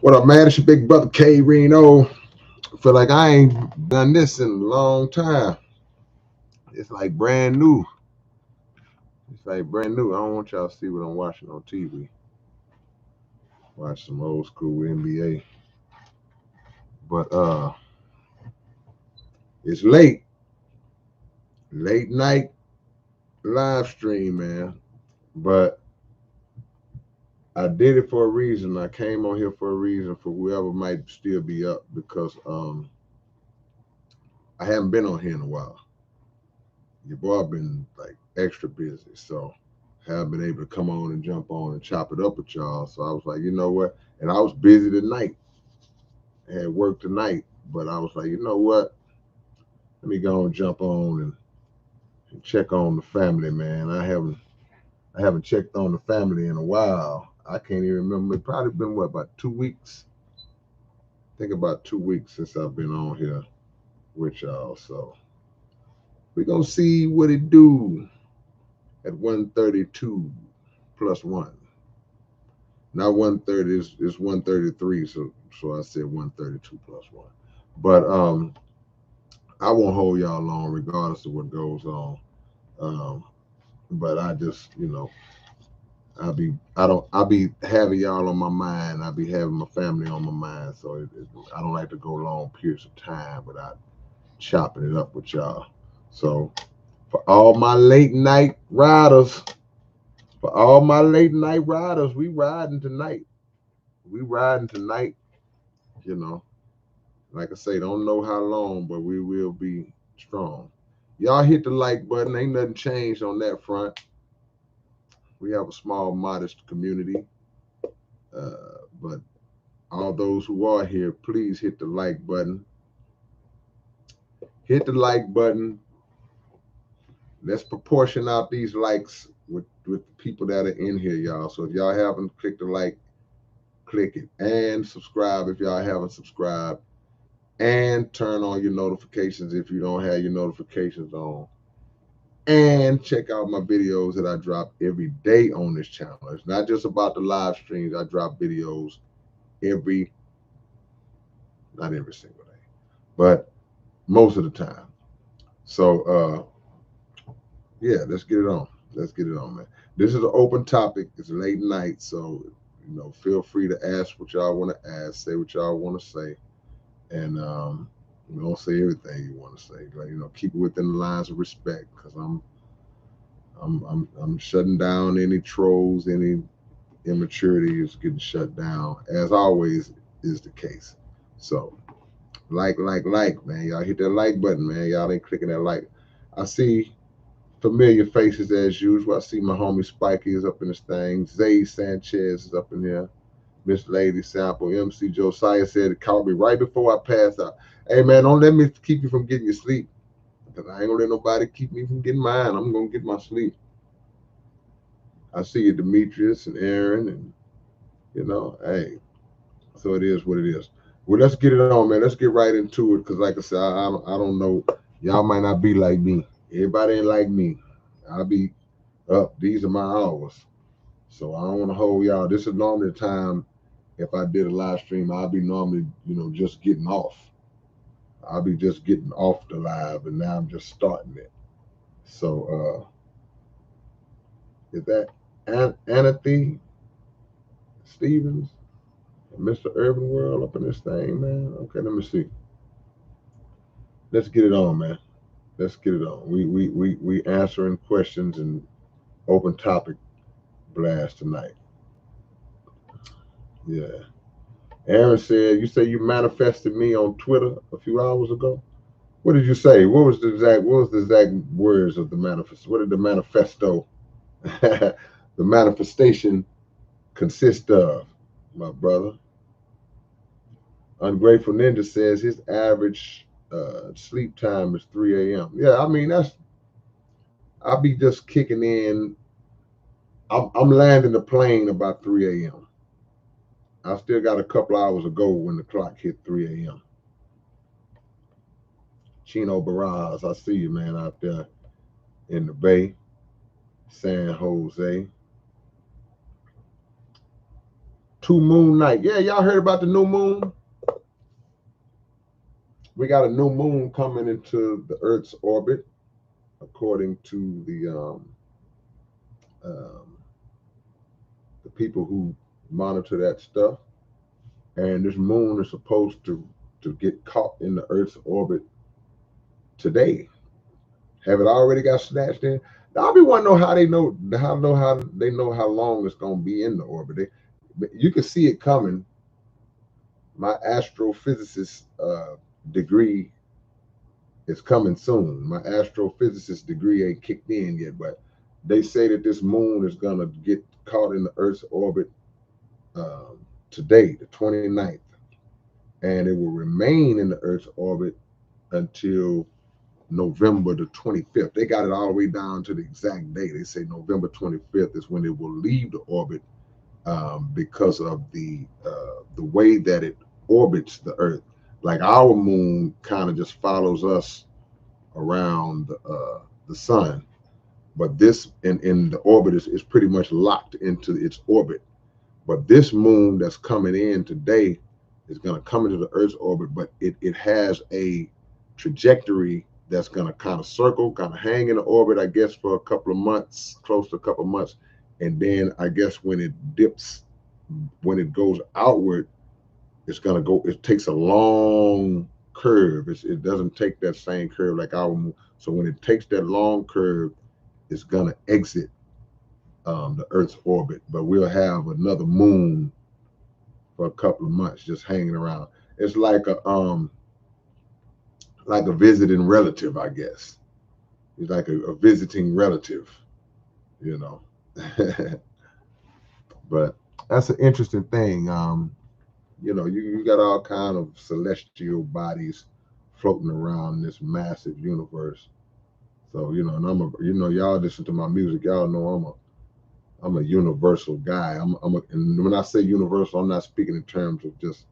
What up, man? It's your big brother K-Rino. Feel like I ain't done this in a long time. It's like brand new. It's like brand new. I don't want y'all to see what I'm watching on TV. Watch some old school NBA. But it's late night live stream, man. But I did it for a reason. I came on here for a reason for whoever might still be up because I haven't been on here in a while. Your boy been like extra busy, so have been able to come on and jump on and chop it up with y'all. So I was like, you know what? And I was busy tonight. I had work tonight, but I was like, you know what? Let me go and jump on and check on the family, man. I haven't checked on the family in a while. I can't even remember. It probably been what, about 2 weeks? I think about 2 weeks since I've been on here with y'all. So we're gonna see what it do at 132 plus one. Not 130, it's 133, so I said 132 plus one. But I won't hold y'all long regardless of what goes on. Um, but I just, I'll be having y'all on my mind. I'll be having my family on my mind. So I don't like to go long periods of time without chopping it up with y'all. So for all my late night riders, we riding tonight. We riding tonight, you know. Like I say, don't know how long, but we will be strong. Y'all hit the like button. Ain't nothing changed on that front. We have a small, modest community. But all those who are here, please hit the like button. Hit the like button. Let's proportion out these likes with the people that are in here, y'all. So if y'all haven't clicked the like, click it. And subscribe if y'all haven't subscribed. And turn on your notifications if you don't have your notifications on. And check out my videos that I drop every day on this channel. It's not just about the live streams. I drop videos every, not every single day, but most of the time. So yeah, let's get it on. Let's get it on, man. This is an open topic. It's late night, so feel free to ask what y'all want to ask, say what y'all want to say, and don't say everything you want to say. Like, keep it within the lines of respect, because I'm shutting down any trolls, any immaturity is getting shut down, as always is the case. So man. Y'all hit that like button, man. Y'all ain't clicking that like. I see familiar faces as usual. I see my homie Spikey is up in this thing. Zay Sanchez is up in here. Miss Lady Sample. MC Josiah said it caught me right before I passed out. Hey man, don't let me keep you from getting your sleep. Because I ain't gonna let nobody keep me from getting mine. I'm gonna get my sleep. I see you, Demetrius and Aaron, and hey, so it is what it is. Well, let's get it on, man. Let's get right into it, because like I said, I don't know. Y'all might not be like me. Everybody ain't like me. I'll be up. These are my hours. So I don't want to hold y'all. This is normally the time if I did a live stream, I'll be normally, just getting off. I'll be just getting off the live, and now I'm just starting it. So is that Anthony Stevens? Mr. Urban World up in this thing, man. Okay, let me see. Let's get it on, man. Let's get it on. We answering questions and open topic blast tonight. Yeah. Aaron said, you say you manifested me on Twitter a few hours ago. What did you say? What was the exact words of the manifest? What did the manifesto, the manifestation consist of, my brother? Ungrateful Ninja says his average sleep time is 3 a.m. Yeah, I mean, I'll be just kicking in. I'm landing the plane about 3 a.m. I still got a couple hours ago when the clock hit 3 a.m. Chino Barras, I see you, man, out there in the Bay, San Jose. Two moon night. Yeah, y'all heard about the new moon? We got a new moon coming into the Earth's orbit, according to um, the people who monitor that stuff. And this moon is supposed to get caught in the Earth's orbit today. Have it already got snatched in? Now, I be want to know how they know how long it's gonna be in the orbit. You can see it coming. My astrophysicist degree is coming soon. My astrophysicist degree ain't kicked in yet, but they say that this moon is gonna get caught in the Earth's orbit today, the 29th, and it will remain in the Earth's orbit until November the 25th. They got it all the way down to the exact date. They say November 25th is when it will leave the orbit, because of the way that it orbits the Earth. Like our moon kind of just follows us around the sun, but this in the orbit is pretty much locked into its orbit. But this moon that's coming in today is going to come into the Earth's orbit, but it has a trajectory that's going to kind of circle, kind of hang in the orbit, I guess, for a couple of months, close to a couple of months. And then I guess when it dips, when it goes outward, it's going to go, it takes a long curve. It doesn't take that same curve like our moon. So when it takes that long curve, it's going to exit the Earth's orbit, but we'll have another moon for a couple of months just hanging around. It's like a visiting relative, I guess. It's like a visiting relative, you know. But that's an interesting thing. You got all kind of celestial bodies floating around this massive universe. So, and y'all listen to my music, y'all know I'm a universal guy. And when I say universal, I'm not speaking in terms of just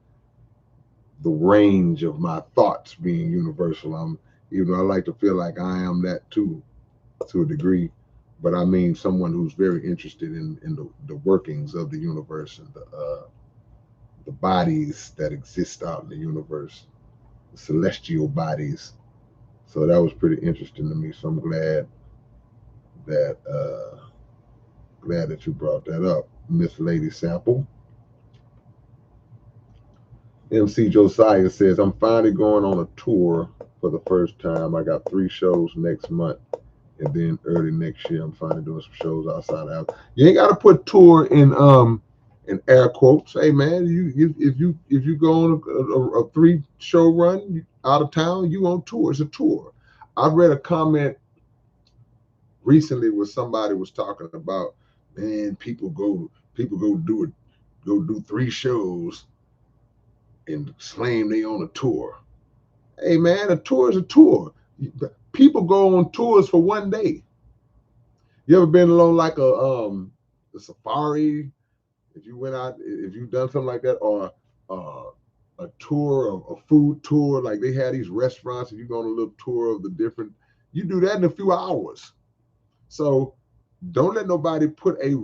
the range of my thoughts being universal. Even though I like to feel like I am that too, to a degree, but I mean someone who's very interested in the workings of the universe and the bodies that exist out in the universe, the celestial bodies. So that was pretty interesting to me. So I'm that glad that you brought that up, Miss Lady Sample. MC Josiah says, I'm finally going on a tour for the first time. I got 3 shows next month, and then early next year, I'm finally doing some shows outside of house. You ain't got to put tour in air quotes. Hey man, if you go on a 3-show run out of town, you on tour. It's a tour. I read a comment recently where somebody was talking about, man, go do 3 shows and claim they on a tour. Hey man, a tour is a tour. People go on tours for one day. You ever been along like a safari? If you went out, if you've done something like that, or a tour, a food tour, like they had these restaurants, if you go on a little tour of the different, you do that in a few hours. So don't let nobody put a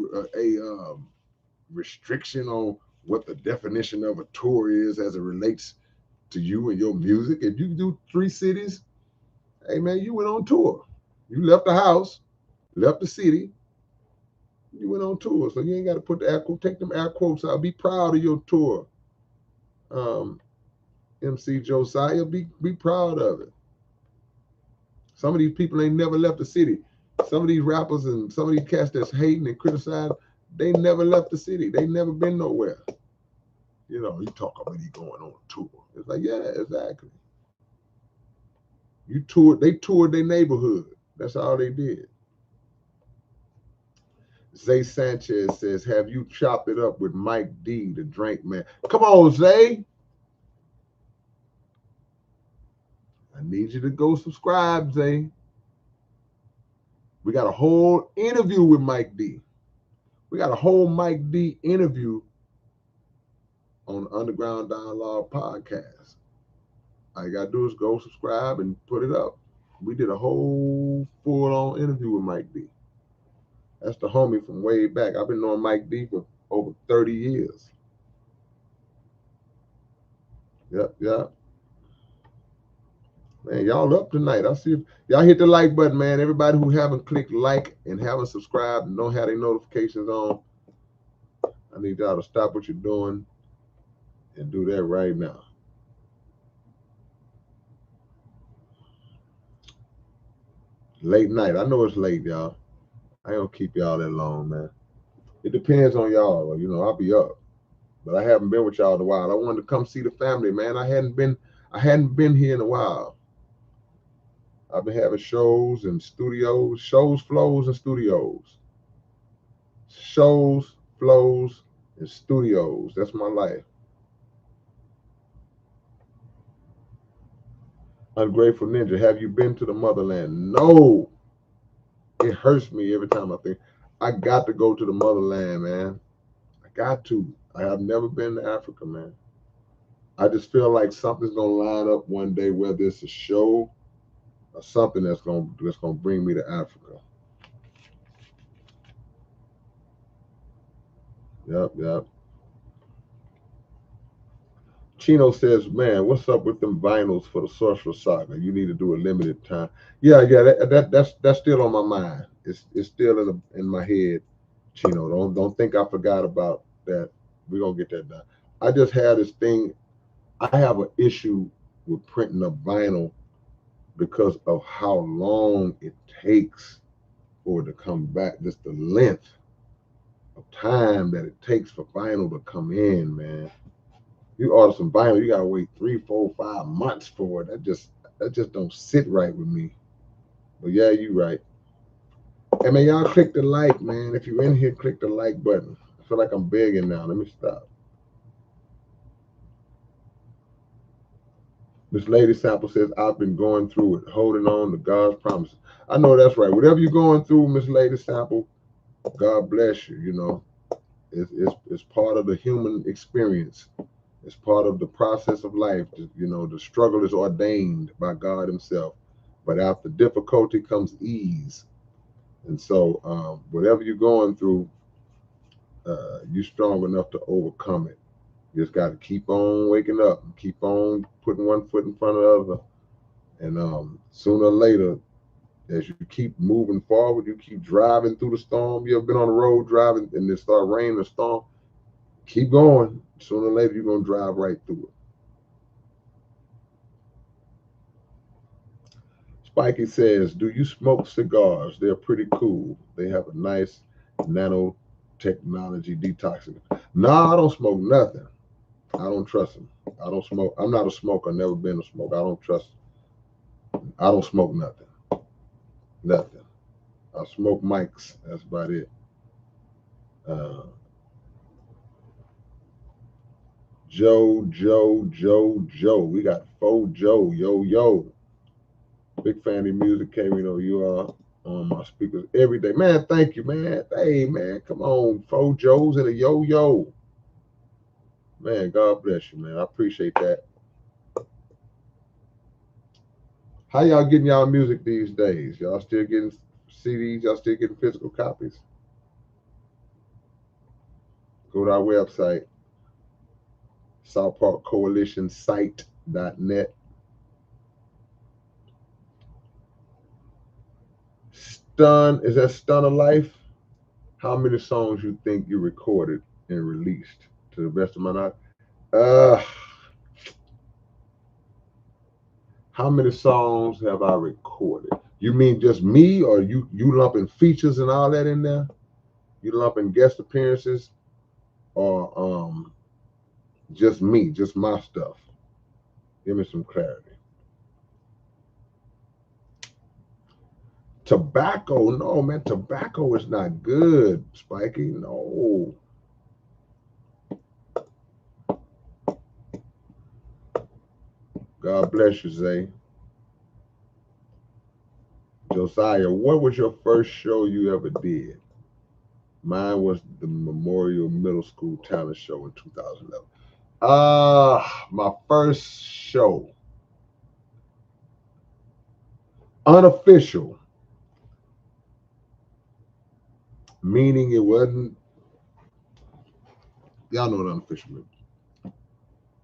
restriction on what the definition of a tour is as it relates to you and your music. If you do 3 cities, hey man, you went on tour. You left the house, left the city, you went on tour. So you ain't got to put the air quote, take them air quotes out. Be proud of your tour. MC Josiah, be proud of it. Some of these people ain't never left the city. Some of these rappers and some of these cats that's hating and criticizing, they never left the city. They never been nowhere. You talk about you going on a tour. It's like, yeah, exactly. They toured their neighborhood. That's all they did. Zay Sanchez says, have you chopped it up with Mike D, the drink man? Come on, Zay. I need you to go subscribe, Zay. We got a whole interview with Mike D. We got a whole Mike D interview on the Underground Dialogue podcast. All you got to do is go subscribe and put it up. We did a whole full-on interview with Mike D. That's the homie from way back. I've been knowing Mike D for over 30 years. Yep, yep. Man, y'all up tonight. I see y'all hit the like button, man. Everybody who haven't clicked like and haven't subscribed and don't have their notifications on, I need y'all to stop what you're doing and do that right now. Late night. I know it's late, y'all. I ain't gonna keep y'all that long, man. It depends on y'all. You know, I'll be up, but I haven't been with y'all in a while. I wanted to come see the family, man. I hadn't been here in a while. I've been having shows and studios, shows, flows, and studios. Shows, flows, and studios. That's my life. Ungrateful Ninja, have you been to the motherland? No. It hurts me every time I think. I got to go to the motherland, man. I got to. I have never been to Africa, man. I just feel like something's gonna line up one day, whether it's a show or something that's gonna bring me to Africa. Yep, yep. Chino says, "Man, what's up with them vinyls for the Sorcerer Saga? You need to do a limited time." Yeah, yeah. That's still on my mind. It's still in my head. Chino, don't think I forgot about that. We're gonna get that done. I just had this thing. I have an issue with printing a vinyl because of how long it takes for it to come back. Just the length of time that it takes for vinyl to come in, man. You order some vinyl, you gotta wait 3, 4, 5 months for it. That just don't sit right with me. But yeah, you right. Hey man, y'all click the like, man. If you're in here, click the like button. I feel like I'm begging now. Let me stop. This lady sample says, I've been going through it, holding on to God's promises. I know that's right. Whatever you're going through, Miss Lady Sample, God bless you. You know, it's part of the human experience. It's part of the process of life. You know, the struggle is ordained by God Himself. But after difficulty comes ease. And so, whatever you're going through, you're strong enough to overcome it. You just got to keep on waking up and keep on putting one foot in front of the other. And sooner or later, as you keep moving forward, you keep driving through the storm. You ever been on the road driving and it start raining or storm? Keep going. Sooner or later, you're going to drive right through it. Spikey says, do you smoke cigars? They're pretty cool. They have a nice nanotechnology detoxing. No, I don't smoke nothing. I don't trust them. I don't smoke. I'm not a smoker. Never been a smoker. I don't trust. I don't smoke nothing. Nothing. I smoke mics. That's about it. Uh, Joe. We got four Joe. Yo, yo. Big fan of your music, K-Rino. You are on my speakers every day. Man, thank you, man. Hey, man, come on. Four Joes and a yo-yo. Man, God bless you, man. I appreciate that. How y'all getting y'all music these days? Y'all still getting CDs? Y'all still getting physical copies? Go to our website, South Park Coalition Site.net. Is that Stun of Life? How many songs you think you recorded and released? To the best of my knowledge. Uh, how many songs have I recorded? You mean just me, or you lumping features and all that in there? You lumping guest appearances, or just me, just my stuff? Give me some clarity. Tobacco, no man, tobacco is not good, Spiky. No. God bless you, Zay. Josiah, what was your first show you ever did? Mine was the Memorial Middle School Talent Show in 2011. My first show, unofficial, meaning it wasn't, y'all know what unofficial means.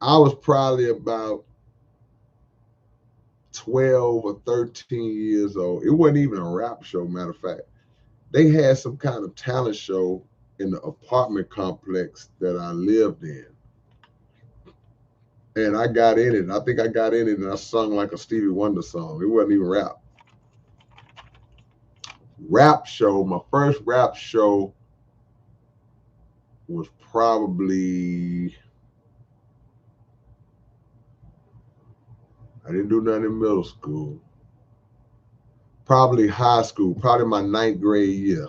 I was probably about 12 or 13 years old. It wasn't even a rap show, matter of fact. They had some kind of talent show in the apartment complex that I lived in. And I got in it. I think I got in it and I sung like a Stevie Wonder song. It wasn't even rap. Rap show, my first rap show was probably, I didn't do nothing in middle school. Probably high school, probably my ninth grade year.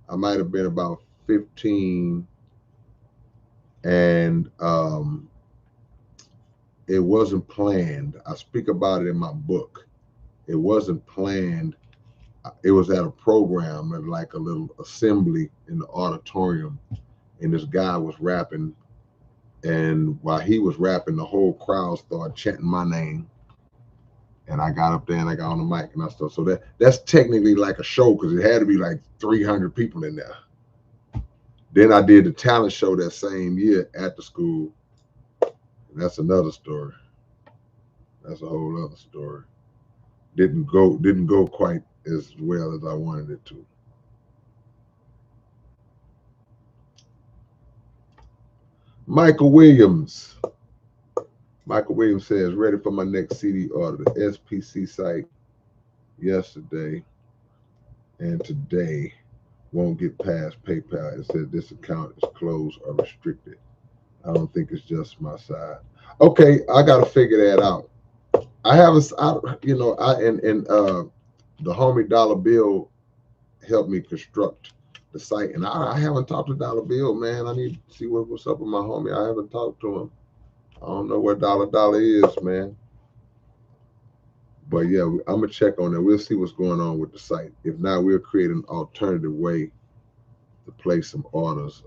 I might have been about 15, and it wasn't planned. I speak about it in my book. It wasn't planned. It was at a program at like a little assembly in the auditorium, and this guy was rapping. And while he was rapping, the whole crowd started chanting my name. And I got up there and I got on the mic and I stuff. So that's technically like a show because it had to be like 300 people in there. Then I did the talent show that same year at the school. And that's another story. That's a whole other story. Didn't go quite as well as I wanted it to. Michael Williams. Michael Williams says, ready for my next CD order. The SPC site yesterday and today won't get past PayPal. It said this account is closed or restricted. I don't think it's just my side. Okay, I got to figure that out. I haven't, the homie Dollar Bill helped me construct the site, and I haven't talked to Dollar Bill, man. I need to see what's up with my homie. I haven't talked to him. I don't know where Dollar is, man. But yeah, I'm gonna check on that. We'll see what's going on with the site. If not, we'll create an alternative way to place some orders.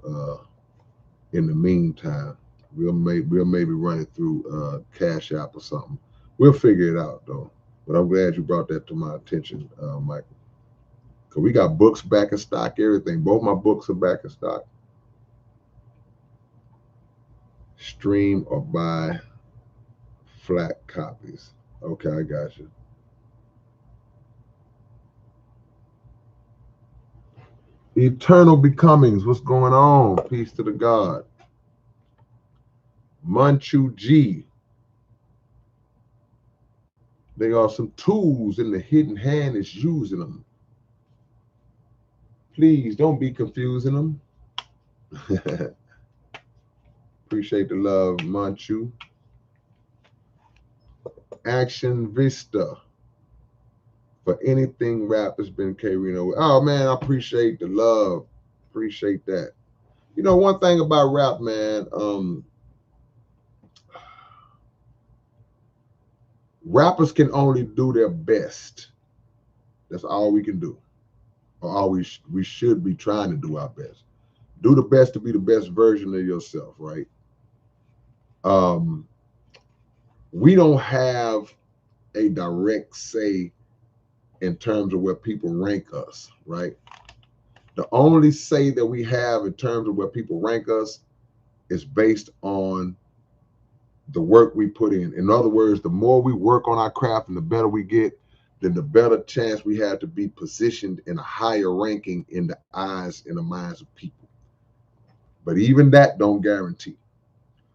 In the meantime, we'll maybe run it through Cash App or something. We'll figure it out though. But I'm glad you brought that to my attention, Michael. Cause we got books back in stock, everything. Both my books are back in stock. Stream or buy flat copies. Okay, I got you. Eternal Becomings, what's going on? Peace to the God. Manchu G. There are some tools in the hidden hand is using them. Please don't be confusing them. Appreciate the love, Manchu. Action Vista. For anything rap has been K-Rino. Oh man, I appreciate the love. Appreciate that. You know, one thing about rap, man, rappers can only do their best. That's all we can do. Or all we should be trying to do our best. Do the best to be the best version of yourself, right? We don't have a direct say in terms of where people rank us, right? The only say that we have in terms of where people rank us is based on the work we put in. In other words, the more we work on our craft and the better we get, then the better chance we have to be positioned in a higher ranking in the eyes and the minds of people. But even that don't guarantee.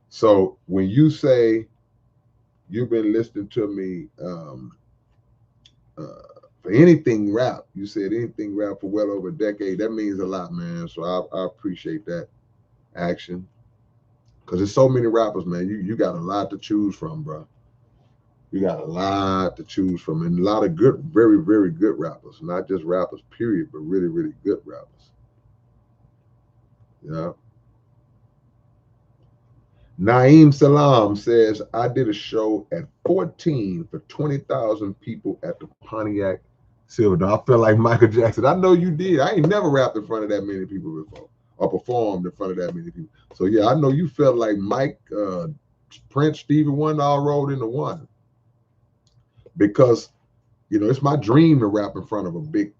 So when you say you've been listening to me for anything rap, you said anything rap for well over a decade, that means a lot, man. So I appreciate that action. Because there's so many rappers, man. You got a lot to choose from, bro. You got a lot to choose from, and a lot of good, very, very good rappers. Not just rappers, period, but really, really good rappers. Yeah. Naeem Salam says, I did a show at 14 for 20,000 people at the Pontiac Silverdome. I felt like Michael Jackson. I know you did. I ain't never rapped in front of that many people before or performed in front of that many people. So, yeah, I know you felt like Mike, Prince, Stevie Wonder all rolled into one. Because, it's my dream to rap in front of a big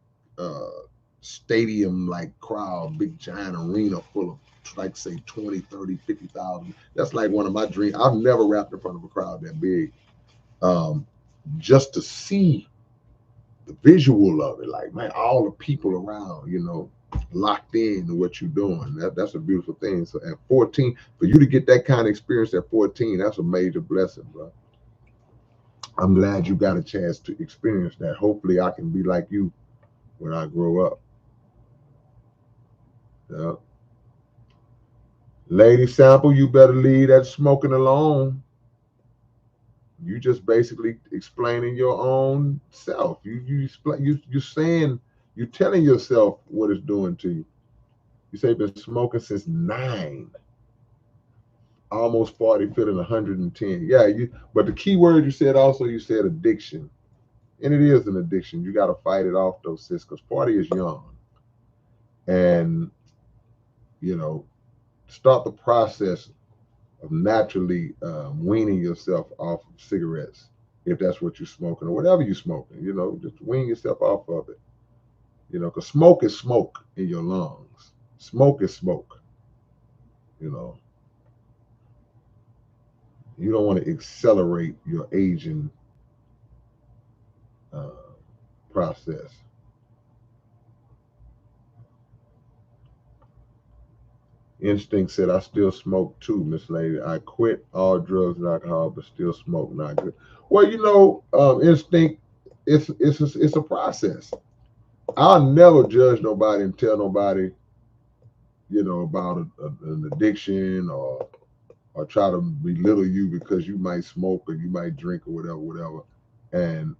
stadium like crowd, big giant arena full of like say 20, 30, 50,000. That's like one of my dreams. I've never rapped in front of a crowd that big. Um, just to see the visual of it, like man, all the people around, locked in to what you're doing. That's a beautiful thing. So at 14, for you to get that kind of experience at 14, that's a major blessing, bro. I'm glad you got a chance to experience that. Hopefully, I can be like you when I grow up. Yeah. Lady Sample, you better leave that smoking alone. You just basically explaining your own self. You saying, you telling yourself what it's doing to you. You say you've been smoking since 9, almost 40, feeling 110. Yeah, but the key word you said also, you said addiction. And it is an addiction. You got to fight it off though, sis, because 40 is young. And, you know, start the process of naturally weaning yourself off of cigarettes, if that's what you're smoking or whatever you're smoking. Just wean yourself off of it. Because smoke is smoke in your lungs. Smoke is smoke. You know, you don't want to accelerate your aging uh, process. Instinct said, I still smoke too, Miss Lady. I quit all drugs and alcohol, but still smoke. Not good. Well, Instinct, it's a process. I'll never judge nobody and tell nobody, about an addiction or try to belittle you because you might smoke or you might drink or whatever. And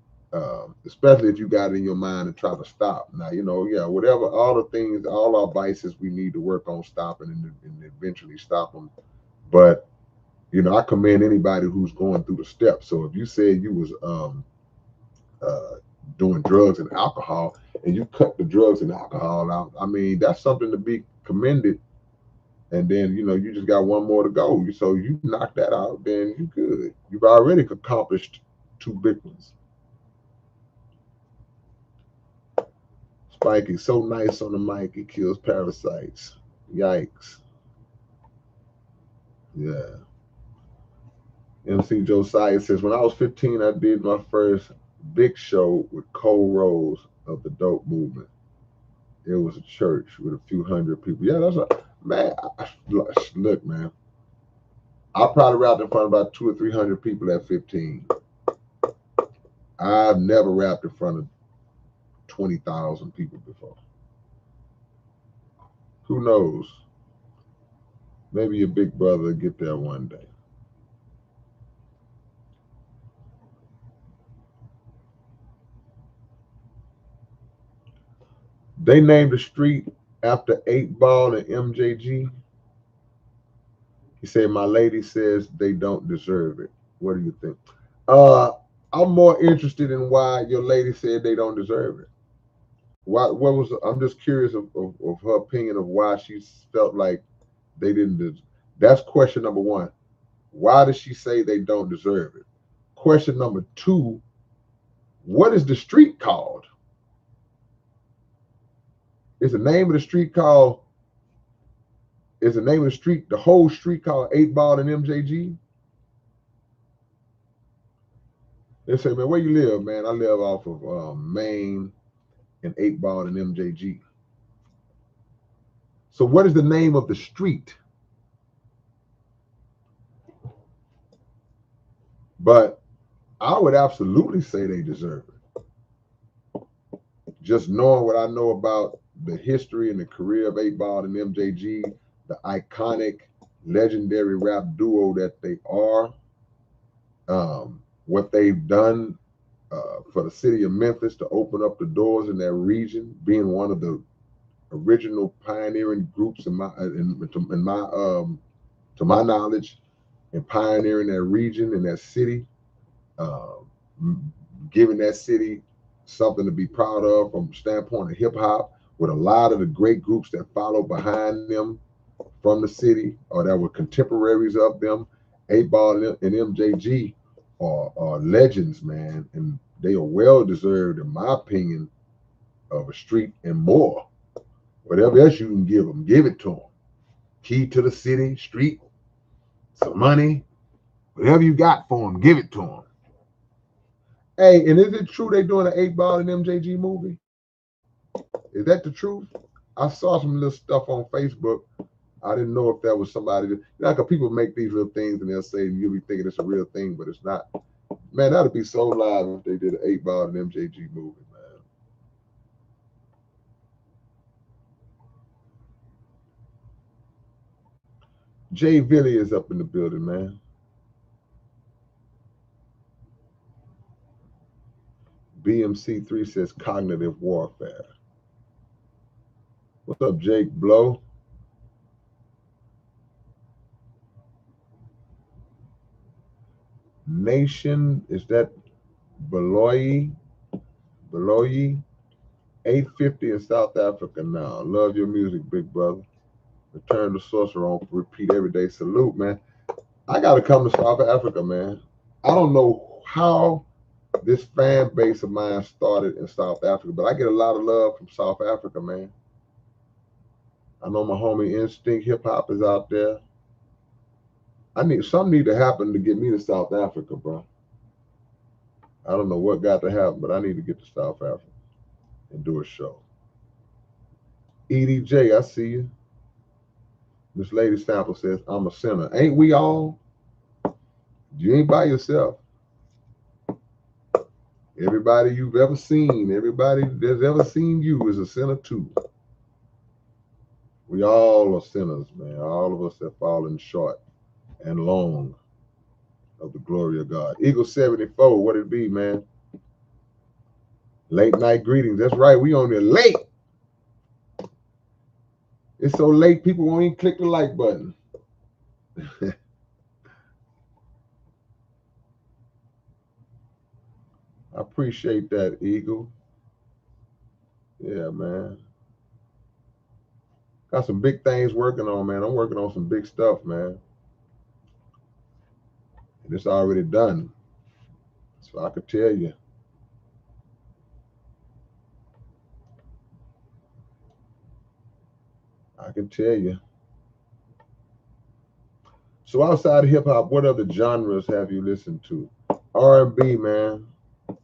especially if you got it in your mind to try to stop. Now, yeah, whatever, all the things, all our vices, we need to work on stopping and eventually stop them. But, I commend anybody who's going through the steps. So if you said you was uh, doing drugs and alcohol and you cut the drugs and alcohol out, I mean, that's something to be commended. And then, you just got one more to go. So you knock that out, then you good. You've already accomplished 2 big ones. Spike is so nice on the mic, it kills parasites. Yikes. Yeah. MC Josiah says, when I was 15, I did my first big show with Cole Rose of the Dope Movement. It was a church with a few hundred people. Yeah, man. Look, man. I probably rapped in front of about 200 or 300 people at 15. I've never rapped in front of 20,000 people before. Who knows? Maybe your big brother will get there one day. They named the street after 8 Ball and MJG. He said, my lady says they don't deserve it. What do you think? I'm more interested in why your lady said they don't deserve it. I'm just curious of her opinion of why she felt like they didn't. That's question number 1. Why does she say they don't deserve it? Question number 2, what is the street called? Is the name of the street called, the whole street called 8 Ball and MJG? They say, man, where you live, man? I live off of Main and 8 Ball and MJG. So what is the name of the street? But I would absolutely say they deserve it. Just knowing what I know about the history and the career of 8 Ball and MJG, the iconic, legendary rap duo that they are, what they've done for the city of Memphis to open up the doors in that region, being one of the original pioneering groups to my knowledge, and pioneering that region and that city, uh, giving that city something to be proud of from the standpoint of hip hop, with a lot of the great groups that followed behind them from the city or that were contemporaries of them. 8 Ball and MJG are legends, man, and they are well deserved, in my opinion, of a street and more. Whatever else you can give them, give it to them. key to the city, street, some money, whatever you got for them, give it to them. Hey, and is it true they doing an 8 Ball and MJG movie? Is that the truth? I saw some little stuff on Facebook. I didn't know if that was somebody. Cause people make these little things and they'll say you'll be thinking it's a real thing, but it's not. Man, that'd be so live if they did an 8 Ball and MJG movie, man. Jay Villy is up in the building, man. BMC3 says cognitive warfare. What's up, Jake Blow? Nation, is that Beloyi? Beloyi? 850 in South Africa now. Love your music, big brother. Return to Sorcerer on repeat every day. Salute, man. I got to come to South Africa, man. I don't know how this fan base of mine started in South Africa, but I get a lot of love from South Africa, man. I know my homie Instinct Hip Hop is out there. Something need to happen to get me to South Africa, bro. I don't know what got to happen, but I need to get to South Africa and do a show. EDJ, I see you. Miss Lady Sample says, I'm a sinner. Ain't we all? You ain't by yourself. Everybody you've ever seen, everybody that's ever seen you is a sinner too. We all are sinners, man. All of us have fallen short and long of the glory of God. Eagle 74, what it be, man? Late night greetings. That's right, we on there late. It's so late, people won't even click the like button. I appreciate that, Eagle. Yeah, man. Got some big things working on, man. I'm working on some big stuff, man. And it's already done. So I could tell you. I can tell you. So outside of hip hop, what other genres have you listened to? R&B, man.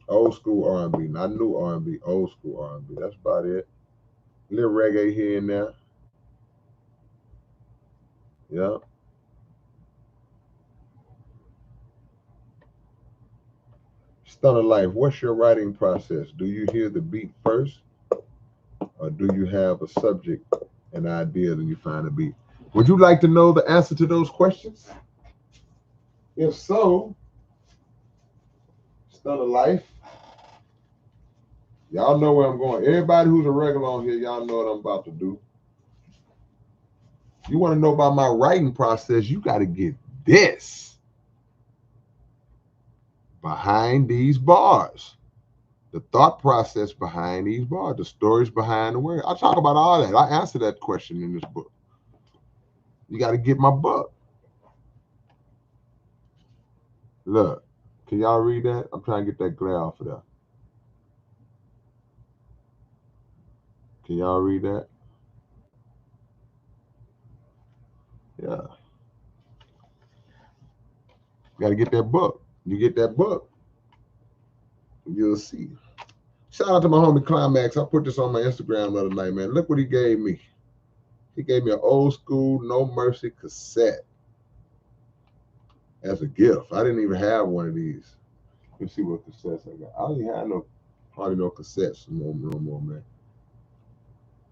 Old school R&B. Not new R&B, old school R&B. That's about it. A little reggae here and there. Yeah. Stunner Life, what's your writing process? Do you hear the beat first? Or do you have a subject, an idea, then you find a beat? Would you like to know the answer to those questions? If so, Stunner Life, y'all know where I'm going. Everybody who's a regular on here, y'all know what I'm about to do. You want to know about my writing process, you got to get this behind these bars. The thought process behind these bars, the stories behind the word. I talk about all that. I answer that question in this book. You got to get my book. Look, can y'all read that? I'm trying to get that glare off of there. Can y'all read that? Yeah. You got to get that book. You get that book, you'll see. Shout out to my homie Climax. I put this on my Instagram the other night, man. Look what he gave me. He gave me an old school No Mercy cassette as a gift. I didn't even have one of these. Let's see what cassettes I got. I don't even have hardly no cassettes no more, man.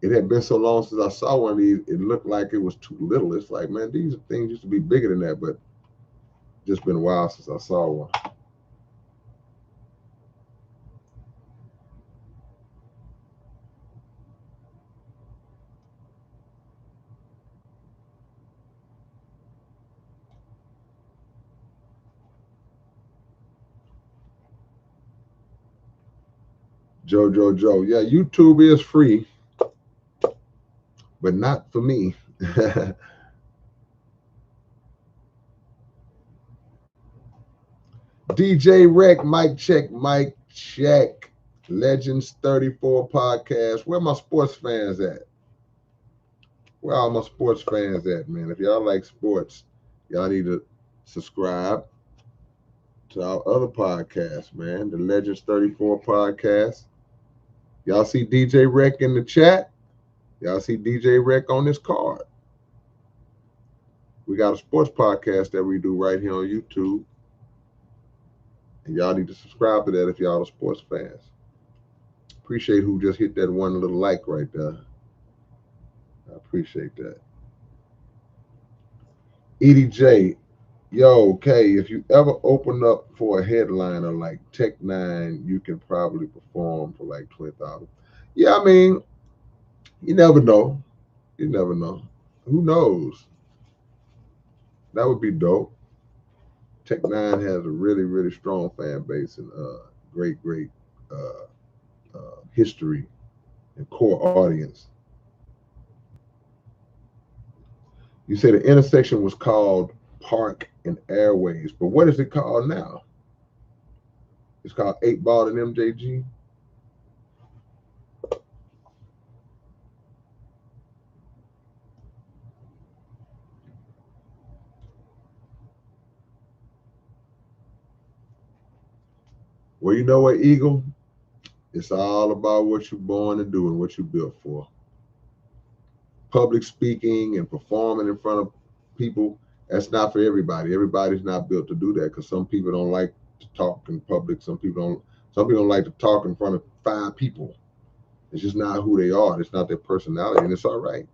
It had been so long since I saw one of these, it looked like it was too little. It's like, man, these things used to be bigger than that, but just been a while since I saw one. Joe. Yeah, YouTube is free, but not for me. DJ Rec, mic check. Legends 34 podcast. Where my sports fans at? Where all my sports fans at, man? If y'all like sports, y'all need to subscribe to our other podcast, man. The Legends 34 podcast. Y'all see DJ Rec in the chat? Y'all see DJ Rec on this card. We got a sports podcast that we do right here on YouTube. And y'all need to subscribe to that if y'all are sports fans. Appreciate who just hit that one little like right there. I appreciate that. Edie J, yo, K, if you ever open up for a headliner like Tech Nine, you can probably perform for like 20,000. Yeah, I mean, you never know. You never know. Who knows? That would be dope. Tech Nine has a really, really strong fan base and great uh, history and core audience. You say the intersection was called Park and Airways, but what is it called now? It's called 8 Ball and MJG. Well, you know what, Eagle? It's all about what you're born to do and what you're built for. Public speaking and performing in front of people, that's not for everybody. Everybody's not built to do that because some people don't like to talk in public. Some people don't like to talk in front of 5 people. It's just not who they are. It's not their personality, and it's all right.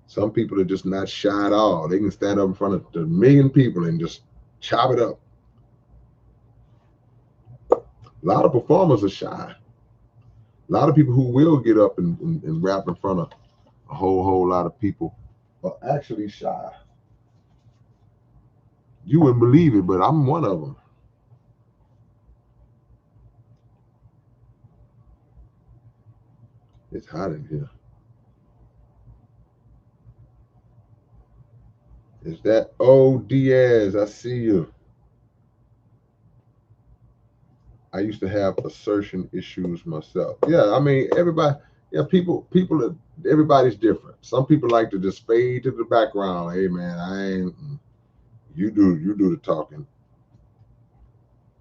Some people are just not shy at all. They can stand up in front of a million people and just chop it up. A lot of performers are shy. A lot of people who will get up and rap in front of a whole lot of people are actually shy. You wouldn't believe it, but I'm one of them. It's hot in here. Is that O Diaz? I see you. I used to have assertion issues myself. Yeah, I mean everybody. Yeah, people are. Everybody's different. Some people like to just fade to the background. Hey man, I ain't. You do the talking.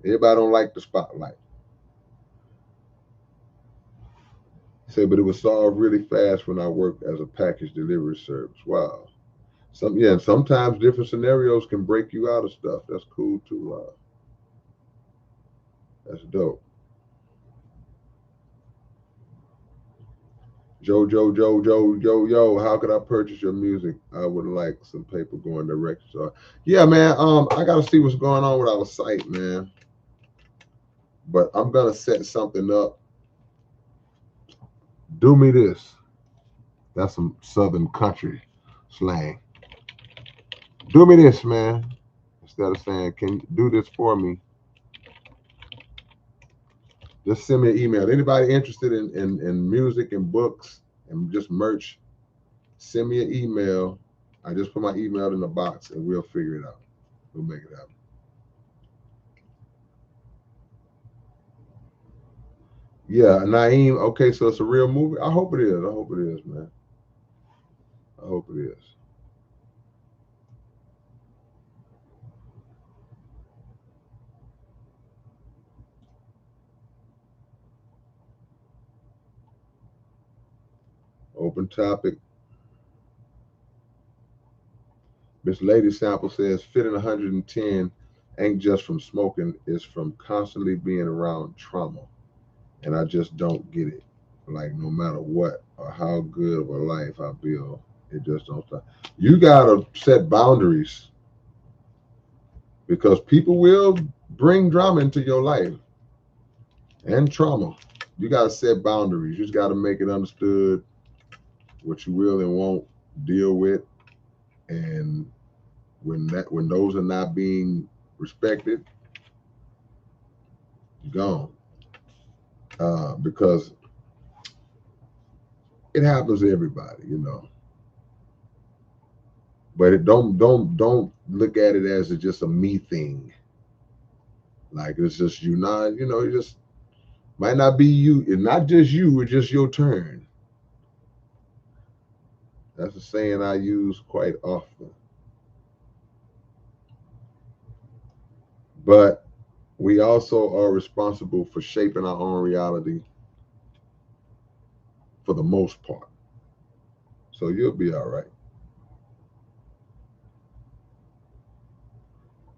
Everybody don't like the spotlight. Say, but it was solved really fast when I worked as a package delivery service. Wow. And sometimes different scenarios can break you out of stuff. That's cool too. That's dope. Yo, how could I purchase your music? I would like some paper going direct. So yeah, man. I gotta see what's going on with our site, man. But I'm gonna set something up. Do me this. That's some southern country slang. Do me this, man. Instead of saying, can you do this for me? Just send me an email. Anybody interested in music and books and just merch, send me an email. I just put my email in the box and we'll figure it out. We'll make it happen. Yeah, Naeem. Okay, so it's a real movie. I hope it is. I hope it is, man. I hope it is. Open topic. Miss Lady Sample says fitting 110 ain't just from smoking, it's from constantly being around trauma. And I just don't get it. Like no matter what or how good of a life I build, it just don't stop. You gotta set boundaries because people will bring drama into your life and trauma. You gotta set boundaries. You just gotta make it understood what you will and won't deal with, and when those are not being respected, gone. Because it happens to everybody. But it don't look at it as just a me thing. Like it's just you not, it just might not be you. It's not just you, it's just your turn. That's a saying I use quite often. But we also are responsible for shaping our own reality for the most part. So you'll be all right.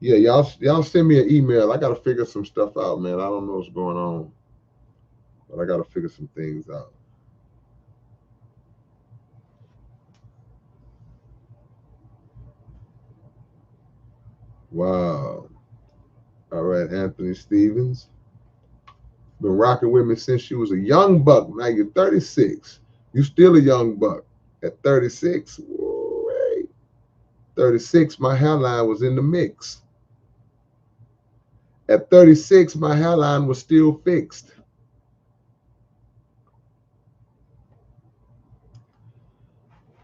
Yeah, y'all send me an email. I gotta figure some stuff out, man. I don't know what's going on, but I gotta figure some things out. Wow. All right, Anthony Stevens. Been rocking with me since you was a young buck. Now you're 36. You still a young buck. At 36, wait. 36, my hairline was in the mix. At 36, my hairline was still fixed.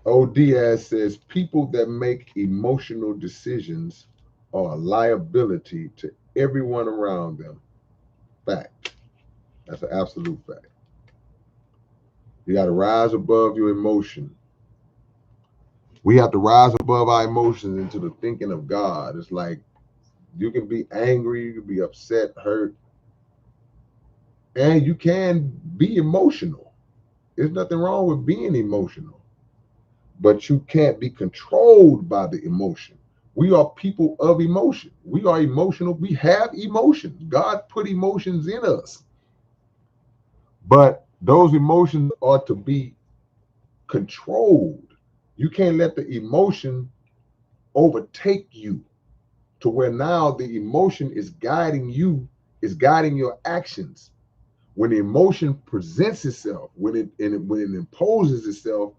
O. Diaz says people that make emotional decisions are a liability to everyone around them. Fact. That's an absolute fact. You got to rise above your emotion. We have to rise above our emotions into the thinking of God. It's like you can be angry, you can be upset, hurt, and you can be emotional. There's nothing wrong with being emotional, but you can't be controlled by the emotion. We are people of emotion. We are emotional. We have emotions. God put emotions in us, but those emotions are to be controlled. You can't let the emotion overtake you to where now the emotion is guiding you, is guiding your actions. When the emotion presents itself, when it imposes itself,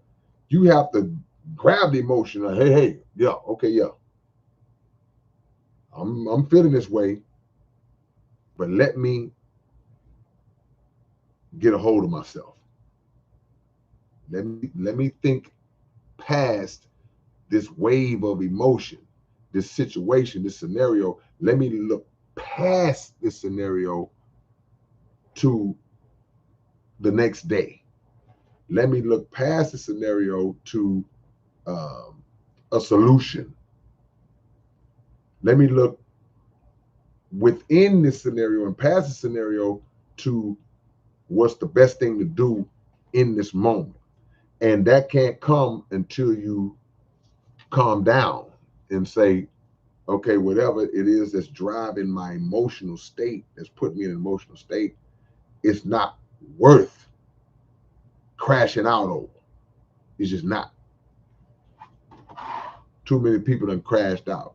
you have to grab the emotion. Like, hey, hey, yeah, okay, yeah, I'm feeling this way, but let me get a hold of myself. Let me think past this wave of emotion, this situation, this scenario. Let me look past this scenario to the next day. Let me look past the scenario to um, a solution. Let me look within this scenario and past the scenario to what's the best thing to do in this moment. And that can't come until you calm down and say, okay, whatever it is that's driving my emotional state, that's putting me in an emotional state, it's not worth crashing out over. It's just not. Too many people done crashed out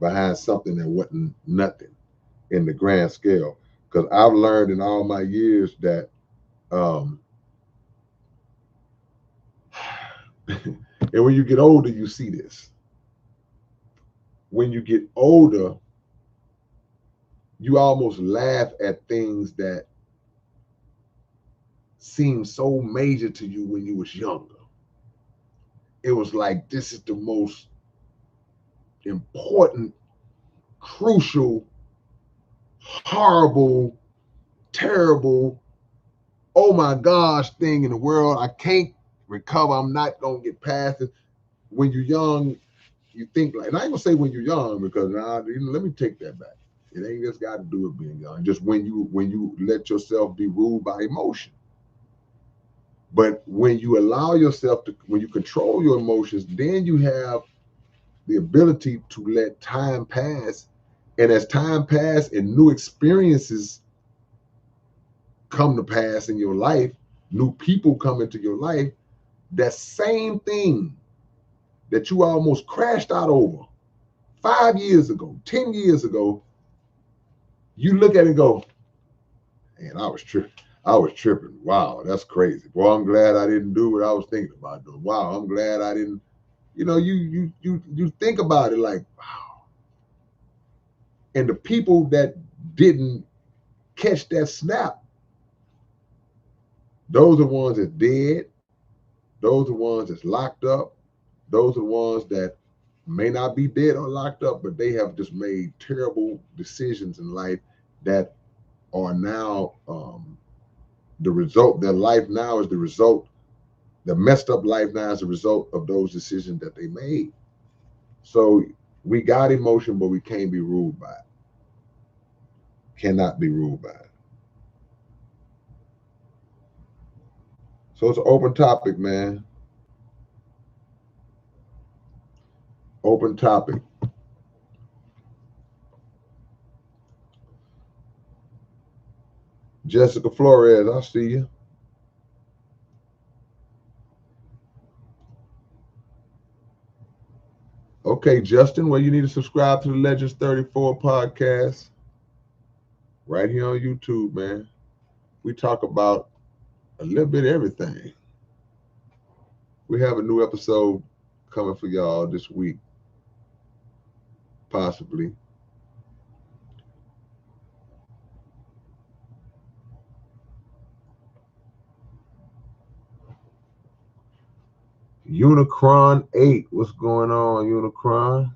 behind something that wasn't nothing in the grand scale. Because I've learned in all my years that, um, and when you get older, you see this. When you get older, you almost laugh at things that seem so major to you when you was younger. It was like, this is the most important, crucial, horrible, terrible, oh my gosh thing in the world. I can't recover. I'm not gonna get past it. When you're young, you think like, and I ain't gonna say when you're young because let me take that back. It ain't just got to do with being young. Just when you let yourself be ruled by emotion. But when you allow yourself to, when you control your emotions, then you have the ability to let time pass. And as time passes and new experiences come to pass in your life, new people come into your life, that same thing that you almost crashed out over 5 years ago, 10 years ago, you look at it and go, man, I was tripping. I was tripping. Wow, that's crazy. Well, I'm glad I didn't do what I was thinking about doing. Wow, I'm glad I didn't. You think about it like, wow. And the people that didn't catch that snap, those are the ones that's dead. Those are the ones that's locked up. Those are the ones that may not be dead or locked up, but they have just made terrible decisions in life that are now the result. Their life now is the result the messed up life now is a result of those decisions that they made. So we got emotion, but we can't be ruled by it. Cannot be ruled by it. So it's an open topic, man. Open topic. Jessica Flores, I see you. Okay, Justin, well, you need to subscribe to the Legends 34 podcast right here on YouTube, man. We talk about a little bit of everything. We have a new episode coming for y'all this week, possibly. Unicron 8. What's going on, Unicron?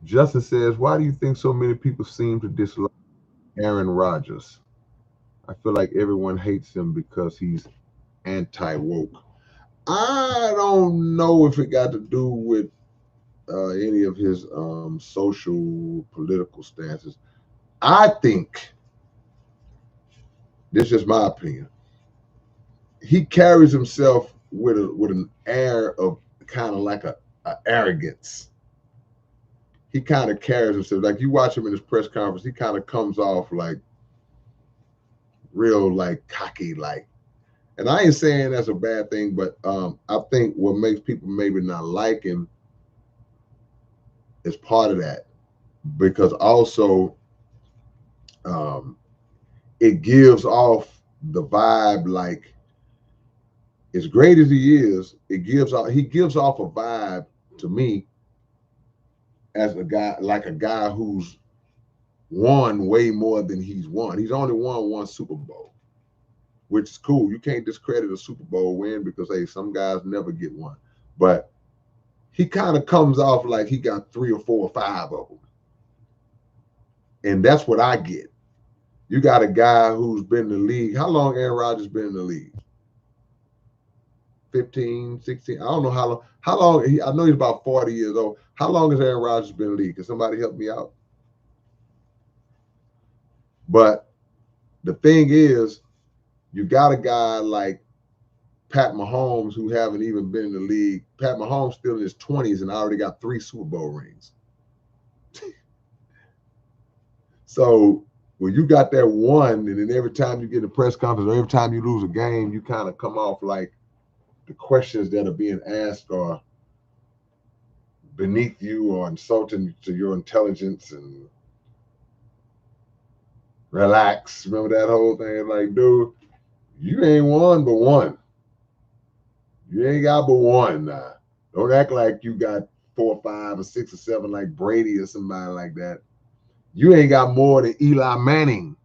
Justin says, why do you think so many people seem to dislike Aaron Rodgers? I feel like everyone hates him because he's anti-woke. I don't know if it got to do with any of his social political stances. I think, this is my opinion, he carries himself with an air of kind of like a arrogance. He kind of carries himself like you watch him in his press conference. He kind of comes off like real like cocky, like. And I ain't saying that's a bad thing, but I think what makes people maybe not like him is part of that, because also um, it gives off the vibe like, as great as he is, he gives off a vibe to me as a guy who's won way more than he's won. He's only won one Super Bowl, which is cool. You can't discredit a Super Bowl win because hey, some guys never get one. But he kind of comes off like he got 3 or 4 or 5 of them. And that's what I get. You got a guy who's been in the league. How long Aaron Rodgers been in the league? 15, 16. I don't know how long. I know he's about 40 years old. How long has Aaron Rodgers been in the league? Can somebody help me out? But the thing is, you got a guy like Pat Mahomes who haven't even been in the league. Pat Mahomes still in his 20s and already got 3 Super Bowl rings. So when you got that one, and then every time you get a press conference or every time you lose a game, you kind of come off like the questions that are being asked are beneath you or insulting to your intelligence and relax. Remember that whole thing? Like, dude, you ain't won but one. You ain't got but one now. Don't act like you got 4 or 5 or 6 or 7 like Brady or somebody like that. You ain't got more than Eli Manning.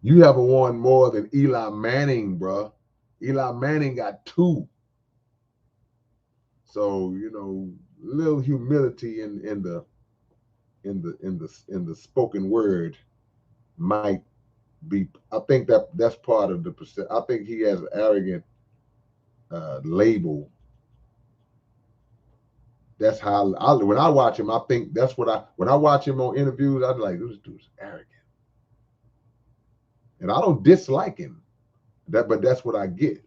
You haven't won more than Eli Manning, bro. Eli Manning got 2. So, little humility in the spoken word might be. I think that's part of the percent. I think he has an arrogant label. That's how when I watch him, I think that's what when I watch him on interviews, I'm like, this dude's arrogant. And I don't dislike him. But that's what I get.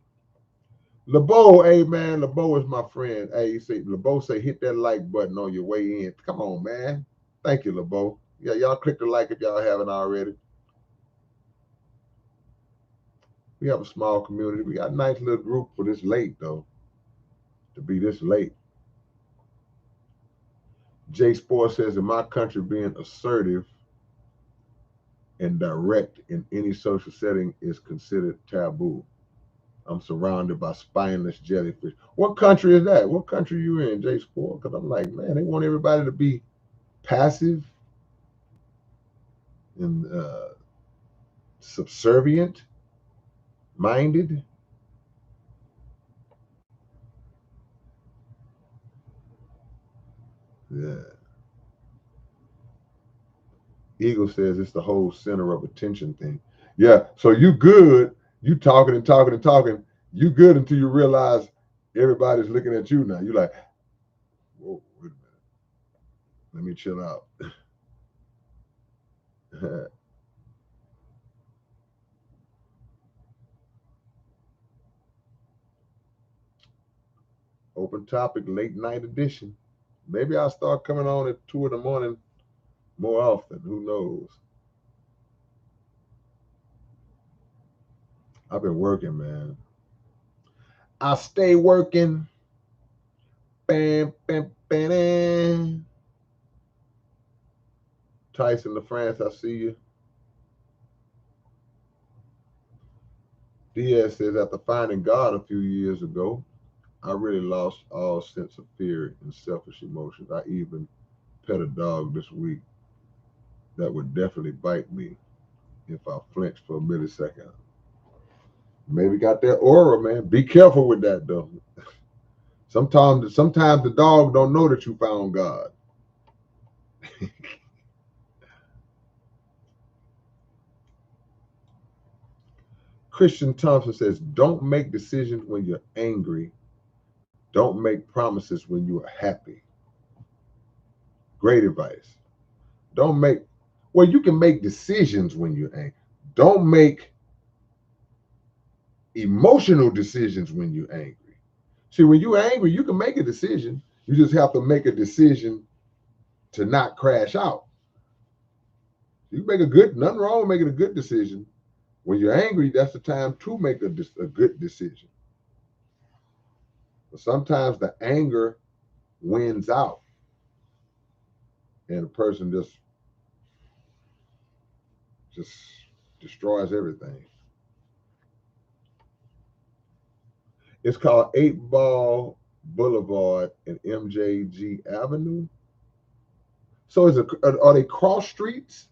LeBeau, hey man, LeBeau is my friend. Hey, you see, LeBeau say hit that like button on your way in. Come on, man. Thank you, LeBeau. Yeah, y'all click the like if y'all haven't already. We have a small community. We got a nice little group for this late though. To be this late. J Sport says in my country being assertive and direct in any social setting is considered taboo. I'm surrounded by spineless jellyfish. What country is that? What country you in, J Sport? Because I'm like, man, they want everybody to be passive and subservient minded. Yeah. Eagle says it's the whole center of attention thing. Yeah. So you good. You talking and talking and talking. You good until you realize everybody's looking at you now. You're like, whoa, wait a minute. Let me chill out. Open topic, late night edition. Maybe I'll start coming on at 2 in the morning more often. Who knows? I've been working, man. I stay working. Bam, bam, bam, bam. Tyson LaFrance, I see you. Diaz says, after finding God a few years ago, I really lost all sense of fear and selfish emotions. I even pet a dog this week that would definitely bite me if I flinched for a millisecond. Maybe got that aura, man. Be careful with that, though. Sometimes the dog don't know that you found God. Christian Thompson says, don't make decisions when you're angry. Don't make promises when you are happy. Great advice. Don't make, well, you can make decisions when you're angry. Don't make emotional decisions when you're angry. See, when you're angry, you can make a decision. You just have to make a decision to not crash out. You make nothing wrong with making a good decision. When you're angry, that's the time to make a good decision. But sometimes the anger wins out and the person just destroys everything. It's called 8 Ball Boulevard and MJG Avenue. So are they cross streets?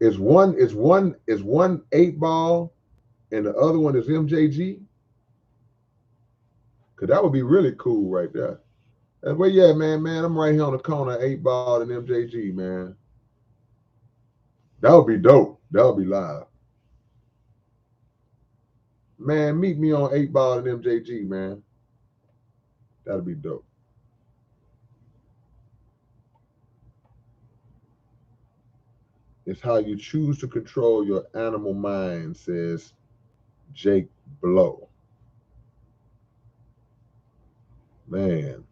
Is one 8 Ball and the other one is MJG? Cause that would be really cool right there. And well, yeah, man, I'm right here on the corner, 8 Ball and MJG, man. That would be dope. That would be live. Man, meet me on 8 Ball and MJG, man. That'd be dope. It's how you choose to control your animal mind, says Jake Blow. Man,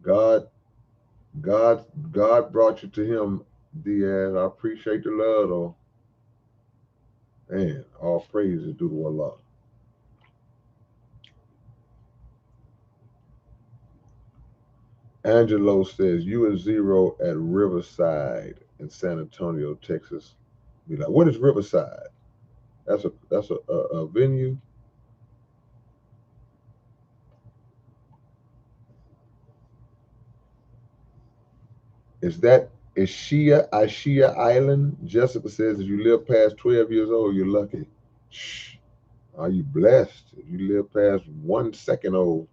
God, God brought you to him, Diaz. I appreciate the love, though. Man, all praise is due to Allah. Angelo says, you and Zero at Riverside in San Antonio, Texas. Be like, what is Riverside? That's a venue. Is Shia Island? Jessica says, if you live past 12 years old, you're lucky. Shh. Are you blessed if you live past 1 second old?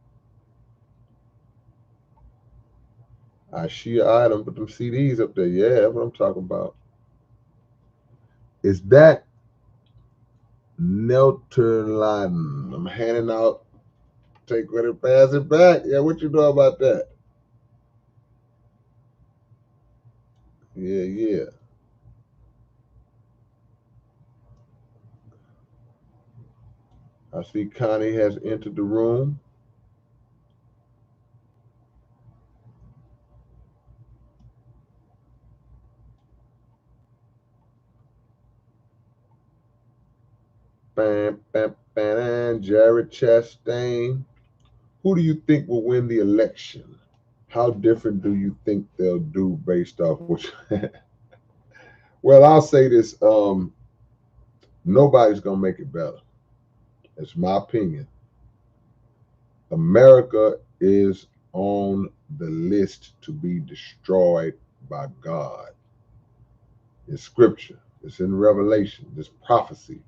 Shia Island, put them CDs up there. Yeah, that's what I'm talking about. Is that Nelterladen? I'm handing out. Take credit, pass it back. Yeah, what you know about that? Yeah, yeah. I see Connie has entered the room. Bam, bam, bam. Jared Chastain. Who do you think will win the election? How different do you think they'll do based off which? Well, I'll say this. Nobody's gonna make it better. It's my opinion. America is on the list to be destroyed by God. It's scripture. It's in Revelation. It's prophecy.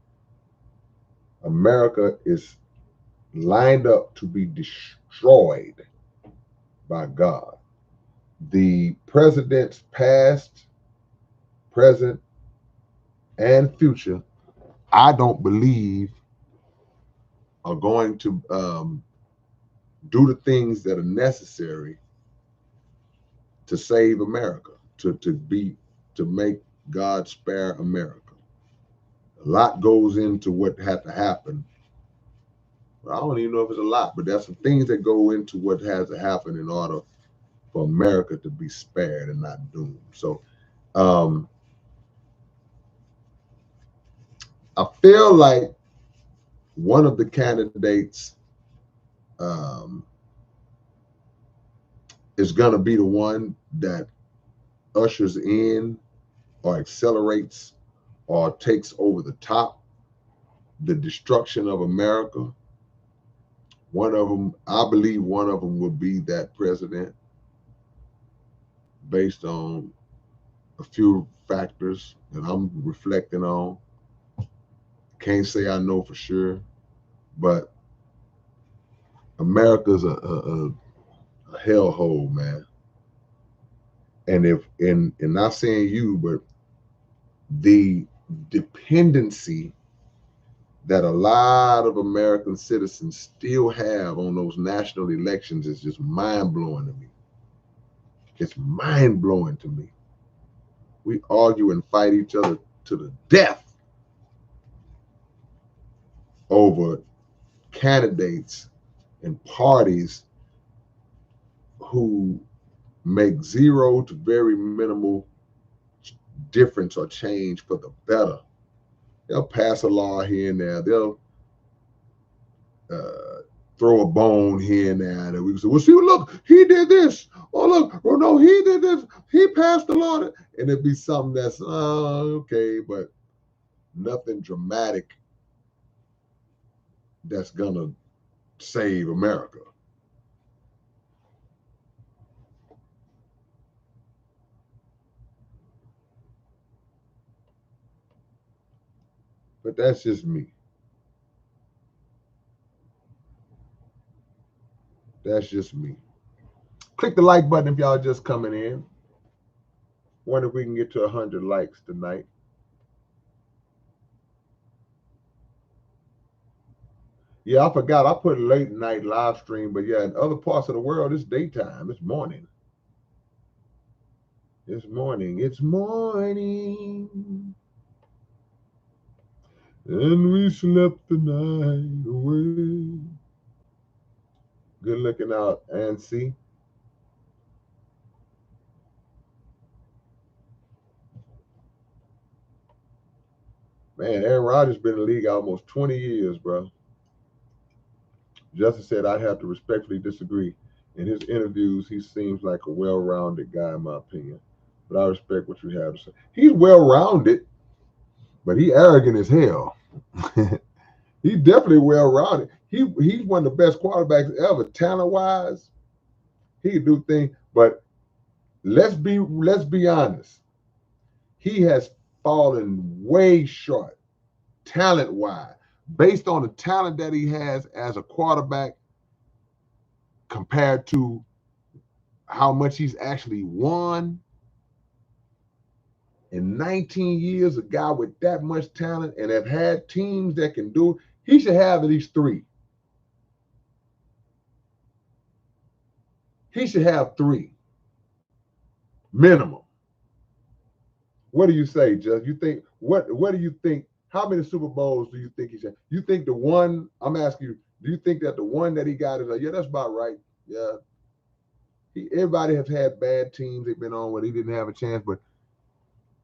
America is lined up to be destroyed by God. The presidents past, present, and future, I don't believe are going to do the things that are necessary to save America, to make God spare America. A lot goes into what had to happen. I don't even know if it's a lot, but there's some things that go into what has to happen in order for America to be spared and not doomed. So um, I feel like one of the candidates um, is going to be the one that ushers in or accelerates or takes over the top the destruction of America. One of them, I believe one of them will be that president based on a few factors that I'm reflecting on. Can't say I know for sure, but America's a hellhole, man. And if and not saying you, but the dependency that a lot of American citizens still have on those national elections is just mind blowing to me. It's mind blowing to me. We argue and fight each other to the death over candidates and parties who make zero to very minimal difference or change for the better. They'll pass a law here and there. They'll uh, throw a bone here and there. And we say, well, see, look, he did this. Oh, look, well, no, he did this. He passed the law. And it'd be something that's, okay, but nothing dramatic that's going to save America. But that's just me. That's just me. Click the like button if y'all just coming in. Wonder if we can get to 100 likes tonight. Yeah, I forgot. I put late night live stream, but yeah, in other parts of the world, it's daytime. It's morning. It's morning. It's morning. And we slept the night away. Good looking out, and see. Man, Aaron Rodgers been in the league almost 20 years, bro. Justin said I'd have to respectfully disagree. In his interviews, he seems like a well-rounded guy, in my opinion. But I respect what you have to say. He's well-rounded, but he arrogant as hell. He's definitely well-rounded. He's one of the best quarterbacks ever, talent-wise. He can do things, but let's be honest. He has fallen way short, talent-wise, based on the talent that he has as a quarterback compared to how much he's actually won. In 19 years, a guy with that much talent and have had teams that can do it, he should have at least three. He should have three minimum. What do you say, Judge? You think what do you think? How many Super Bowls do you think he should? You think the one I'm asking you, do you think that the one that he got is like, yeah, that's about right. Yeah. Everybody has had bad teams they've been on where he didn't have a chance, but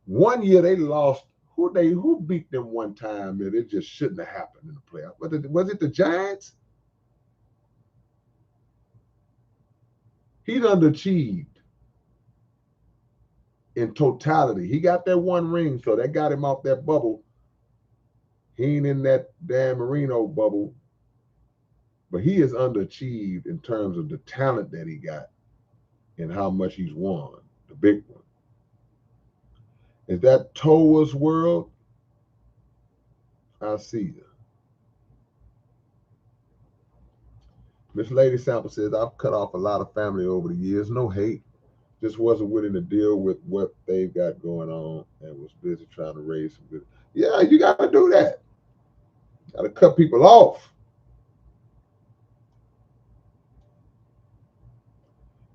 one year they lost. Who beat them one time that it just shouldn't have happened in the playoffs? Was it the Giants? He's underachieved in totality. He got that one ring, so that got him off that bubble. He ain't in that Dan Marino bubble, but he is underachieved in terms of the talent that he got and how much he's won, the big one. Is that Toa's world? I see you. Miss Lady Sample says, I've cut off a lot of family over the years. No hate. just wasn't willing to deal with what they've got going on and was busy trying to raise some good. Yeah, you got to do that. Got to cut people off.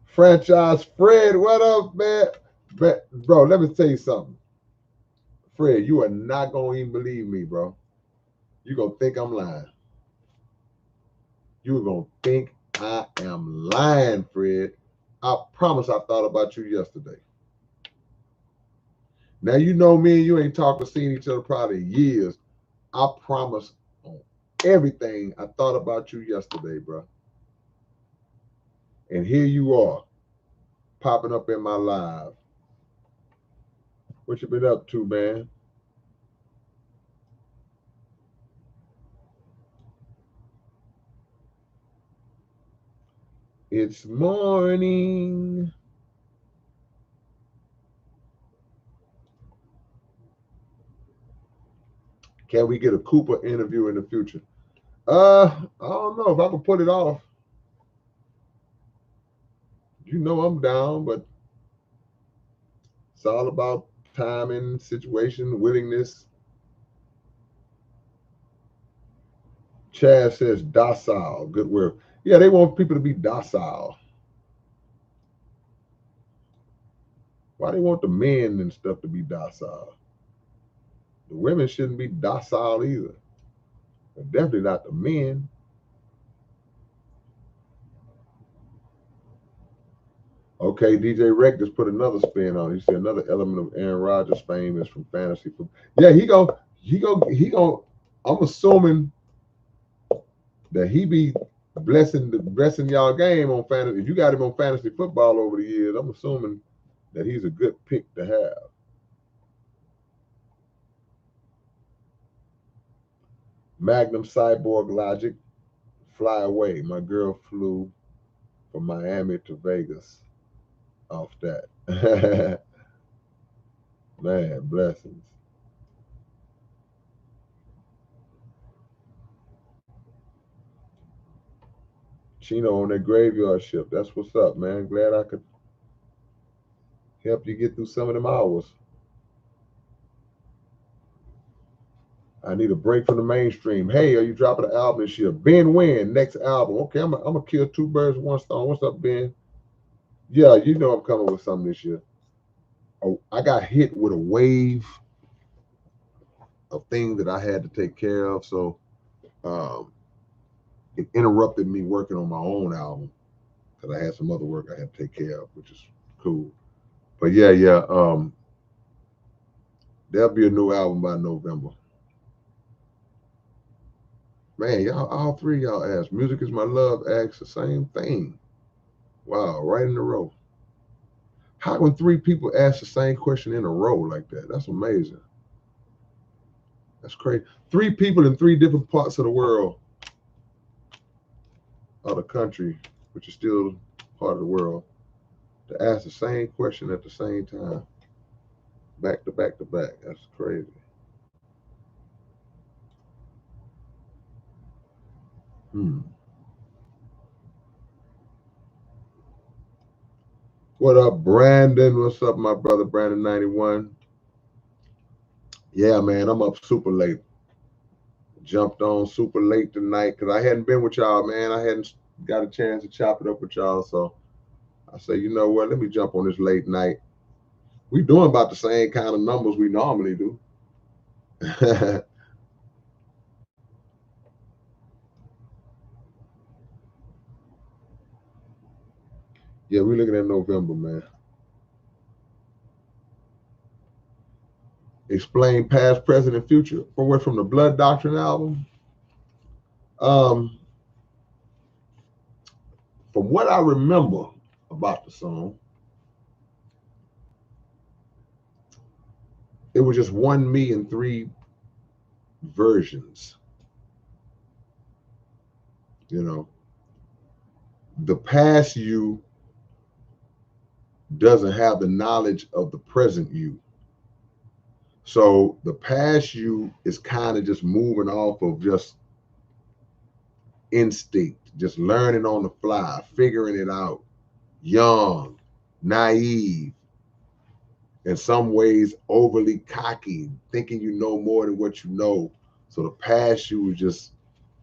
Franchise Fred, what up, man? Bro, let me tell you something. Fred, you are not going to even believe me, bro. You're going to think I'm lying. You're going to think I am lying, Fred. I promise I thought about you yesterday. Now, you know me and you ain't talked or seen each other probably years. I promise on everything I thought about you yesterday, bro. And here you are, popping up in my live. What you been up to, man? It's morning. Can we get a Cooper interview in the future? I don't know if I can put it off. You know I'm down, but it's all about timing, situation, willingness. Chad says docile. Good word. Yeah, they want people to be docile. Why they want the men and stuff to be docile? The women shouldn't be docile either. But definitely not the men. Okay, DJ Rec just put another spin on it. He said another element of Aaron Rodgers' fame is from fantasy football. Yeah, he go. I'm assuming that he be blessing y'all game on fantasy. If you got him on fantasy football over the years, I'm assuming that he's a good pick to have. Magnum Cyborg Logic, fly away. My girl flew from Miami to Vegas off that. Man, blessings. Chino on that graveyard ship. That's what's up, man. Glad I could help you get through some of them hours. I need a break from the mainstream. Hey, are you dropping an album this year? Ben Wynn, next album. Okay, I'm gonna kill two birds with one stone. What's up, Ben? Yeah, you know I'm coming with something this year. Oh, I got hit with a wave of things that I had to take care of, so um, it interrupted me working on my own album because I had some other work I had to take care of, which is cool. But yeah. There'll be a new album by November. Man, y'all, all three of y'all asked. Music is my love asks the same thing. Wow, right in a row. How can three people ask the same question in a row like that? That's amazing. That's crazy. Three people in three different parts of the world of the country, which is still part of the world, to ask the same question at the same time, back to back to back. That's crazy. Hmm. What up, Brandon? What's up, my brother, Brandon 91? Yeah, man, I'm up super late. Jumped on super late tonight because I hadn't been with y'all, man. I hadn't got a chance to chop it up with y'all. So I say, you know what? Let me jump on this late night. We doing about the same kind of numbers we normally do. Yeah, we're looking at November, man. Explain past, present, and future. From the Blood Doctrine album. Um, from what I remember about the song, it was just one me and three versions. You know, the past you doesn't have the knowledge of the present you. So the past you is kind of just moving off of just instinct, just learning on the fly, figuring it out, young, naive, in some ways overly cocky, thinking you know more than what you know. So the past you was just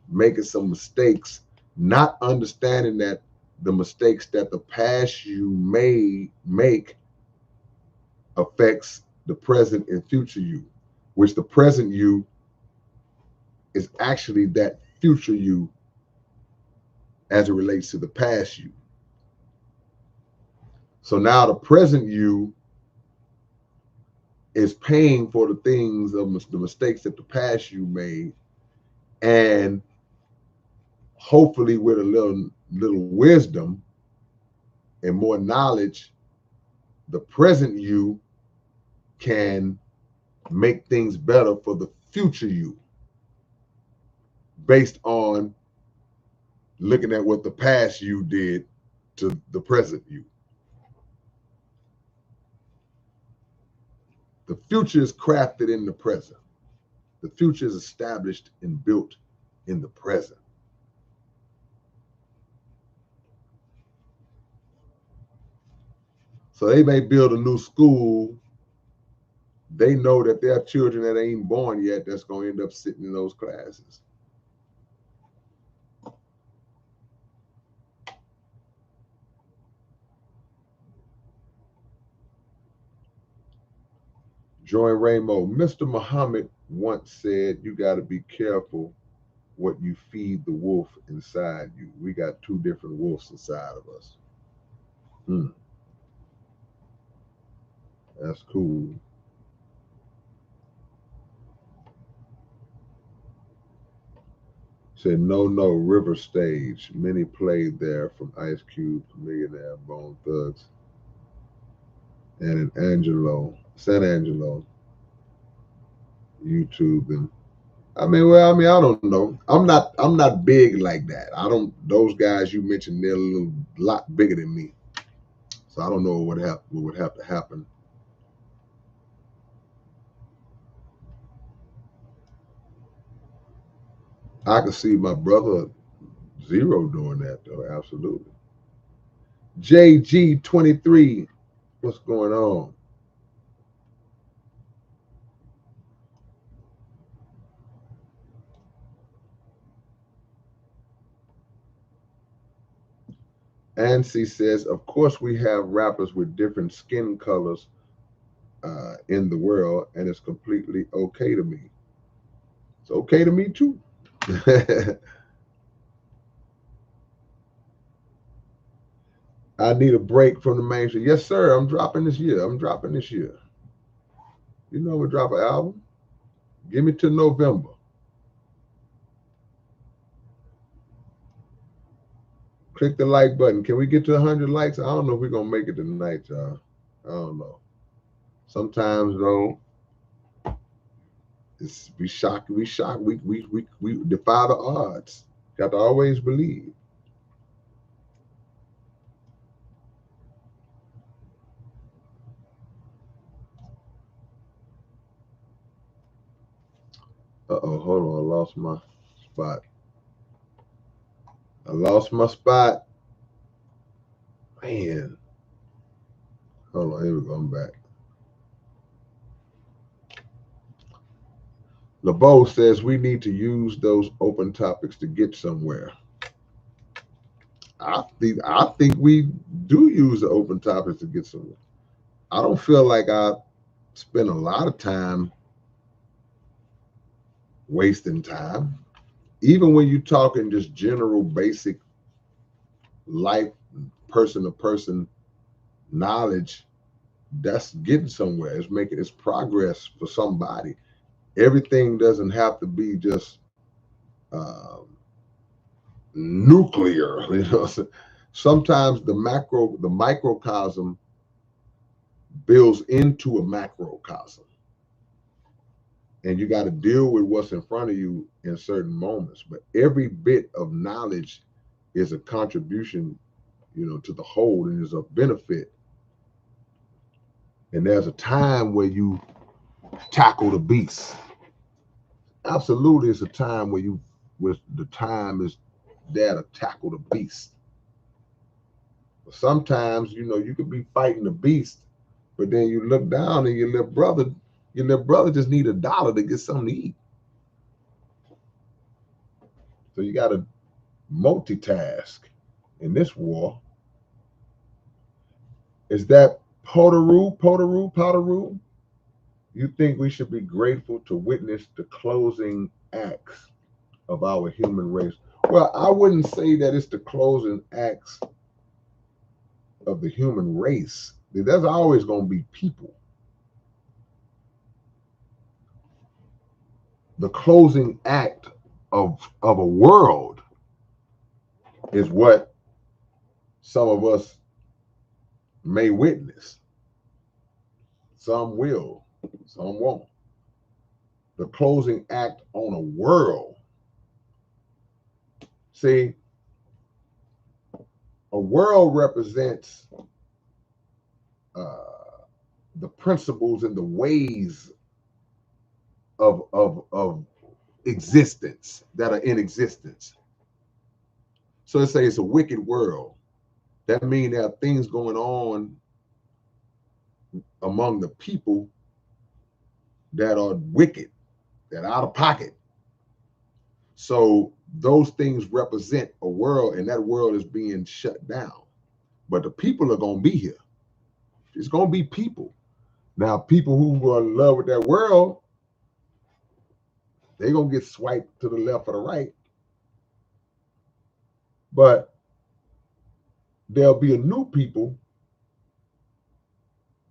making some mistakes, not understanding that the mistakes that the past you may make affects the present and future you, which the present you is actually that future you as it relates to the past you. So now the present you is paying for the things of the mistakes that the past you made, and hopefully with a little wisdom and more knowledge, the present you can make things better for the future you based on looking at what the past you did to the present you. The future is crafted in the present. The future is established and built in the present. So they may build a new school. They know that there are children that ain't born yet that's going to end up sitting in those classes. Joy Ramo, Mr. Muhammad once said, you got to be careful what you feed the wolf inside you. We got two different wolves inside of us. That's cool. Said no, River Stage. Many played there from Ice Cube, Millionaire, Bone Thugs, and in San Angelo, YouTube, and I don't know. I'm not big like that. I don't. Those guys you mentioned, they're a lot bigger than me, so I don't know what would have to happen. I could see my brother Zero doing that though. Absolutely. JG23, what's going on? Ansi says, of course, we have rappers with different skin colors in the world, and it's completely okay to me. It's okay to me too. I need a break from the mainstream. Yes, sir. I'm dropping this year. You know I'm gonna drop an album. Give me to November. Click the like button. Can we get to 100 likes? I don't know if we're gonna make it tonight, y'all. I don't know. Sometimes though, we shock. We defy the odds. Got to always believe. Hold on. I lost my spot. Man. Hold on. Here we go. I'm back. LeBeau says we need to use those open topics to get somewhere. I think we do use the open topics to get somewhere. I don't feel like I spend a lot of time wasting time. Even when you're talking just general basic life, person to person knowledge, that's getting somewhere. It's progress for somebody. Everything doesn't have to be just nuclear. You know, sometimes the microcosm builds into a macrocosm, and you got to deal with what's in front of you in certain moments. But every bit of knowledge is a contribution, to the whole, and is a benefit. And there's a time where you tackle the beast. Absolutely, it's a time where the time is there to tackle the beast. Sometimes, you know, you could be fighting the beast, but then you look down and your little brother just need $1 to get something to eat. So you got to multitask in this war. Is that Potaroo? You think we should be grateful to witness the closing acts of our human race? Well, I wouldn't say that it's the closing acts of the human race. There's always going to be people. The closing act of a world is what some of us may witness. Some will, some won't. The closing act on a world. See, a world represents uh, the principles and the ways of existence that are in existence. So let's say it's a wicked world. That means there are things going on among the people that are wicked, that are out of pocket. So those things represent a world, and that world is being shut down. But the people are going to be here. It's going to be people. Now, people who are in love with that world, they're going to get swiped to the left or the right. But there'll be a new people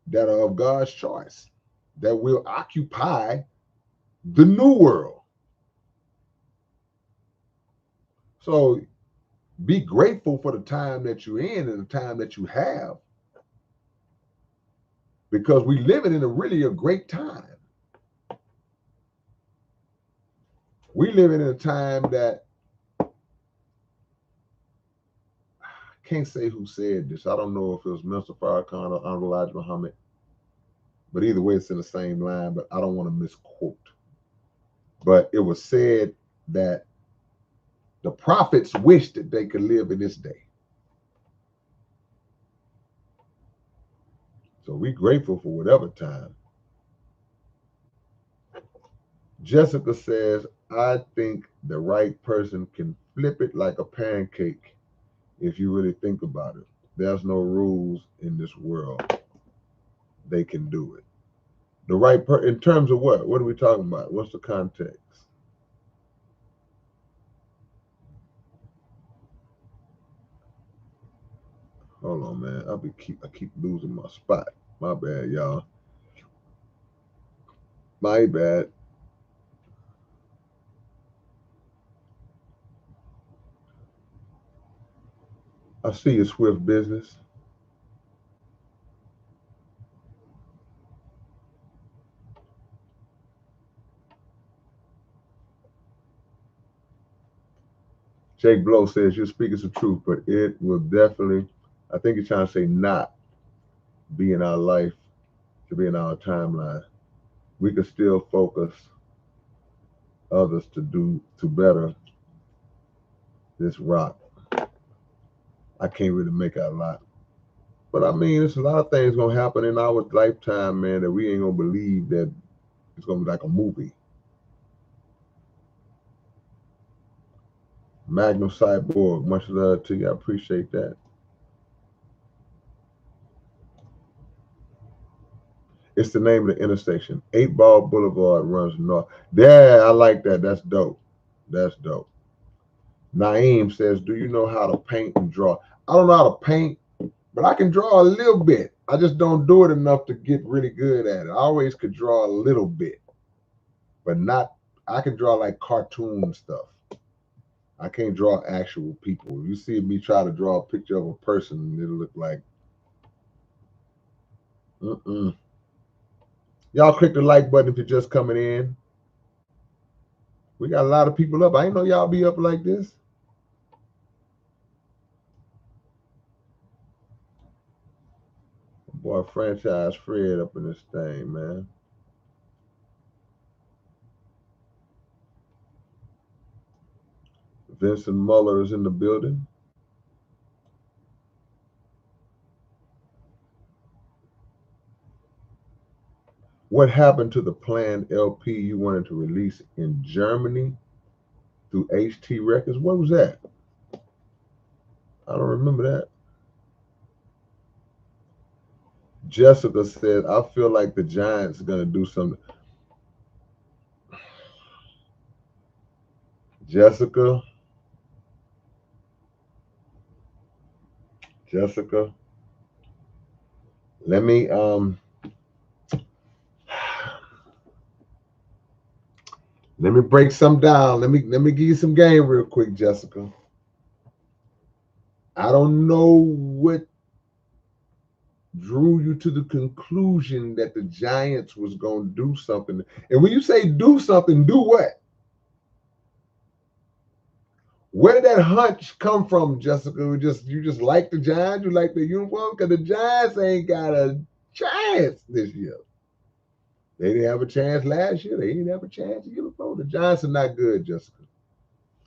that are of God's choice that will occupy the new world. So be grateful for the time that you're in and the time that you have, because we living in a great time. We living in a time that I can't say who said this. I don't know if it was Mr. Farrakhan or Uncle Elijah Muhammad, but either way, it's in the same line. But I don't want to misquote. But it was said that the prophets wished that they could live in this day. So we grateful for whatever time. Jessica says, I think the right person can flip it like a pancake if you really think about it. There's no rules in this world. They can do it. The right in terms of what? What are we talking about? What's the context? Hold on, man. I keep losing my spot. My bad, y'all. My bad. I see you, Swift Business. Jake Blow says you're speaking some truth, but it will definitely, I think you're trying to say, not be in our life, to be in our timeline. We could still focus others to better this rock. I can't really make out a lot. But I mean, there's a lot of things gonna happen in our lifetime, man, that we ain't gonna believe that it's gonna be like a movie. Magnum Cyborg, much love to you. I appreciate that. It's the name of the intersection. 8 Ball Boulevard runs north. Yeah, I like that. That's dope. That's dope. Naeem says, do you know how to paint and draw? I don't know how to paint, but I can draw a little bit. I just don't do it enough to get really good at it. I always could draw a little bit, but not, I can draw like cartoon stuff. I can't draw actual people. You see me try to draw a picture of a person, it'll look like, mm-mm. Y'all click the like button if you're just coming in. We got a lot of people up. I didn't know y'all be up like this. Boy, Franchise Fred up in this thing, man. Vincent Muller is in the building. What happened to the planned LP you wanted to release in Germany through HT Records? What was that? I don't remember that. Jessica said, I feel like the Giants are going to do something. Jessica, let me let me break some down. Let me give you some game real quick, Jessica. I don't know what drew you to the conclusion that the Giants was going to do something. And when you say do something, do what? Where did that hunch come from, Jessica? You just like the Giants? You like the uniform? Because the Giants ain't got a chance this year. They didn't have a chance last year. They didn't have a chance the year before. The Giants are not good, Jessica.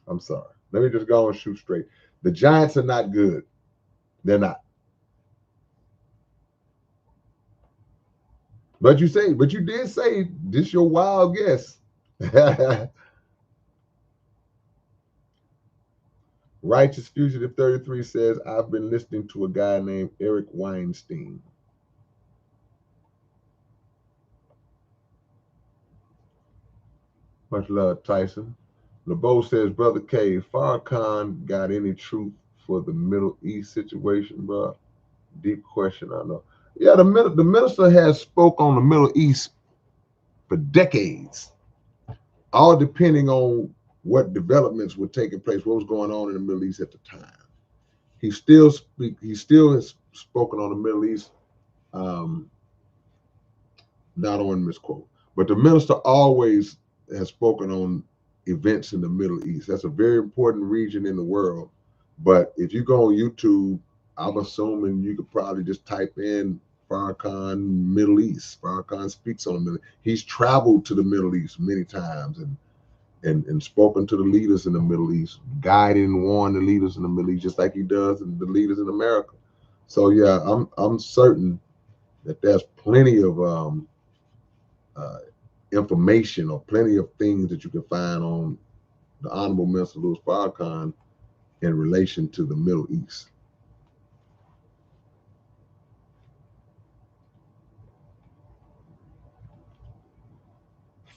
I'm sorry. Let me just go and shoot straight. The Giants are not good. They're not. But you did say this your wild guess. Righteous Fugitive 33 says, I've been listening to a guy named Eric Weinstein. Much love, Tyson. LeBeau says, Brother K, Farrakhan got any truth for the Middle East situation, bro? Deep question, I know. Yeah, the minister has spoke on the Middle East for decades, all depending on what developments were taking place, what was going on in the Middle East at the time. He still has spoken on the Middle East. Not on misquote, but the minister always has spoken on events in the Middle East. That's a very important region in the world. But if you go on YouTube, I'm assuming you could probably just type in Farrakhan Middle East. Farrakhan speaks on the Middle East. He's traveled to the Middle East many times and spoken to the leaders in the Middle East, guided and warned the leaders in the Middle East, just like he does the leaders in America. So yeah, I'm certain that there's plenty of uh, information or plenty of things that you can find on the Honorable Minister Louis Farrakhan in relation to the Middle East.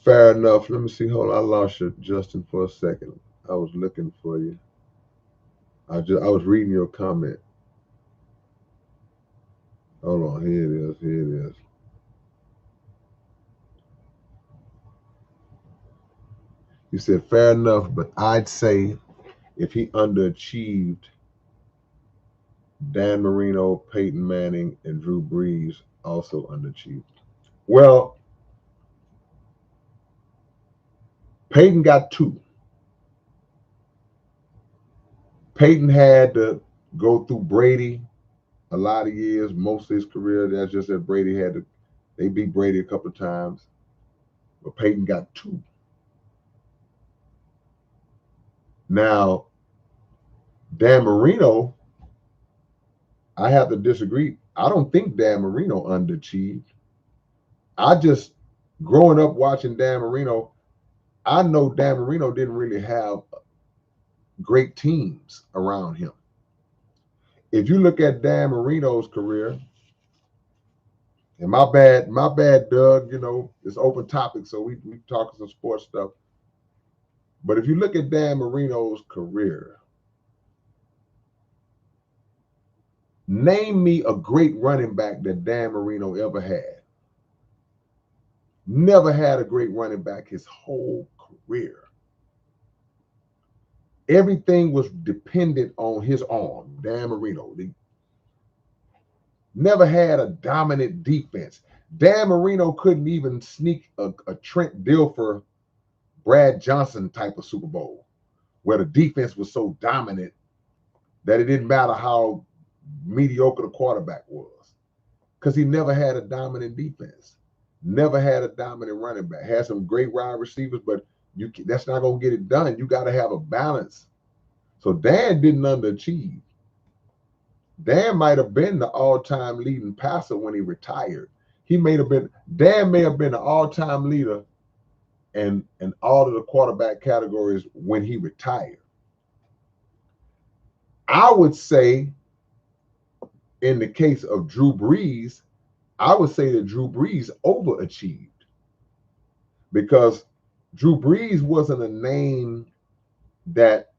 Fair enough. Let me see. Hold on. I lost you, Justin, for a second. I was looking for you. I was reading your comment. Hold on. Here it is. Here it is. You said fair enough, but I'd say if he underachieved, Dan Marino, Peyton Manning, and Drew Brees also underachieved. Well, Peyton got two. Peyton had to go through Brady a lot of years, most of his career. That's just that Brady they beat Brady a couple of times, but Peyton got two. Now, Dan Marino, I have to disagree. I don't think Dan Marino underachieved. Growing up watching Dan Marino, I know Dan Marino didn't really have great teams around him. If you look at Dan Marino's career, and my bad, Doug, it's open topic, so we talking some sports stuff. But if you look at Dan Marino's career, name me a great running back that Dan Marino ever had. Never had a great running back his whole career. Everything was dependent on his arm, Dan Marino. He never had a dominant defense. Dan Marino couldn't even sneak a Trent Dilfer, Brad Johnson type of Super Bowl where the defense was so dominant that it didn't matter how mediocre the quarterback was, because he never had a dominant defense, never had a dominant running back. Had some great wide receivers, but that's not going to get it done. You got to have a balance. So Dan didn't underachieve. Dan might have been the all-time leading passer when he retired. Dan may have been the all-time leader in all of the quarterback categories when he retired. I would say, in the case of Drew Brees, I would say that Drew Brees overachieved because Drew Brees wasn't a name that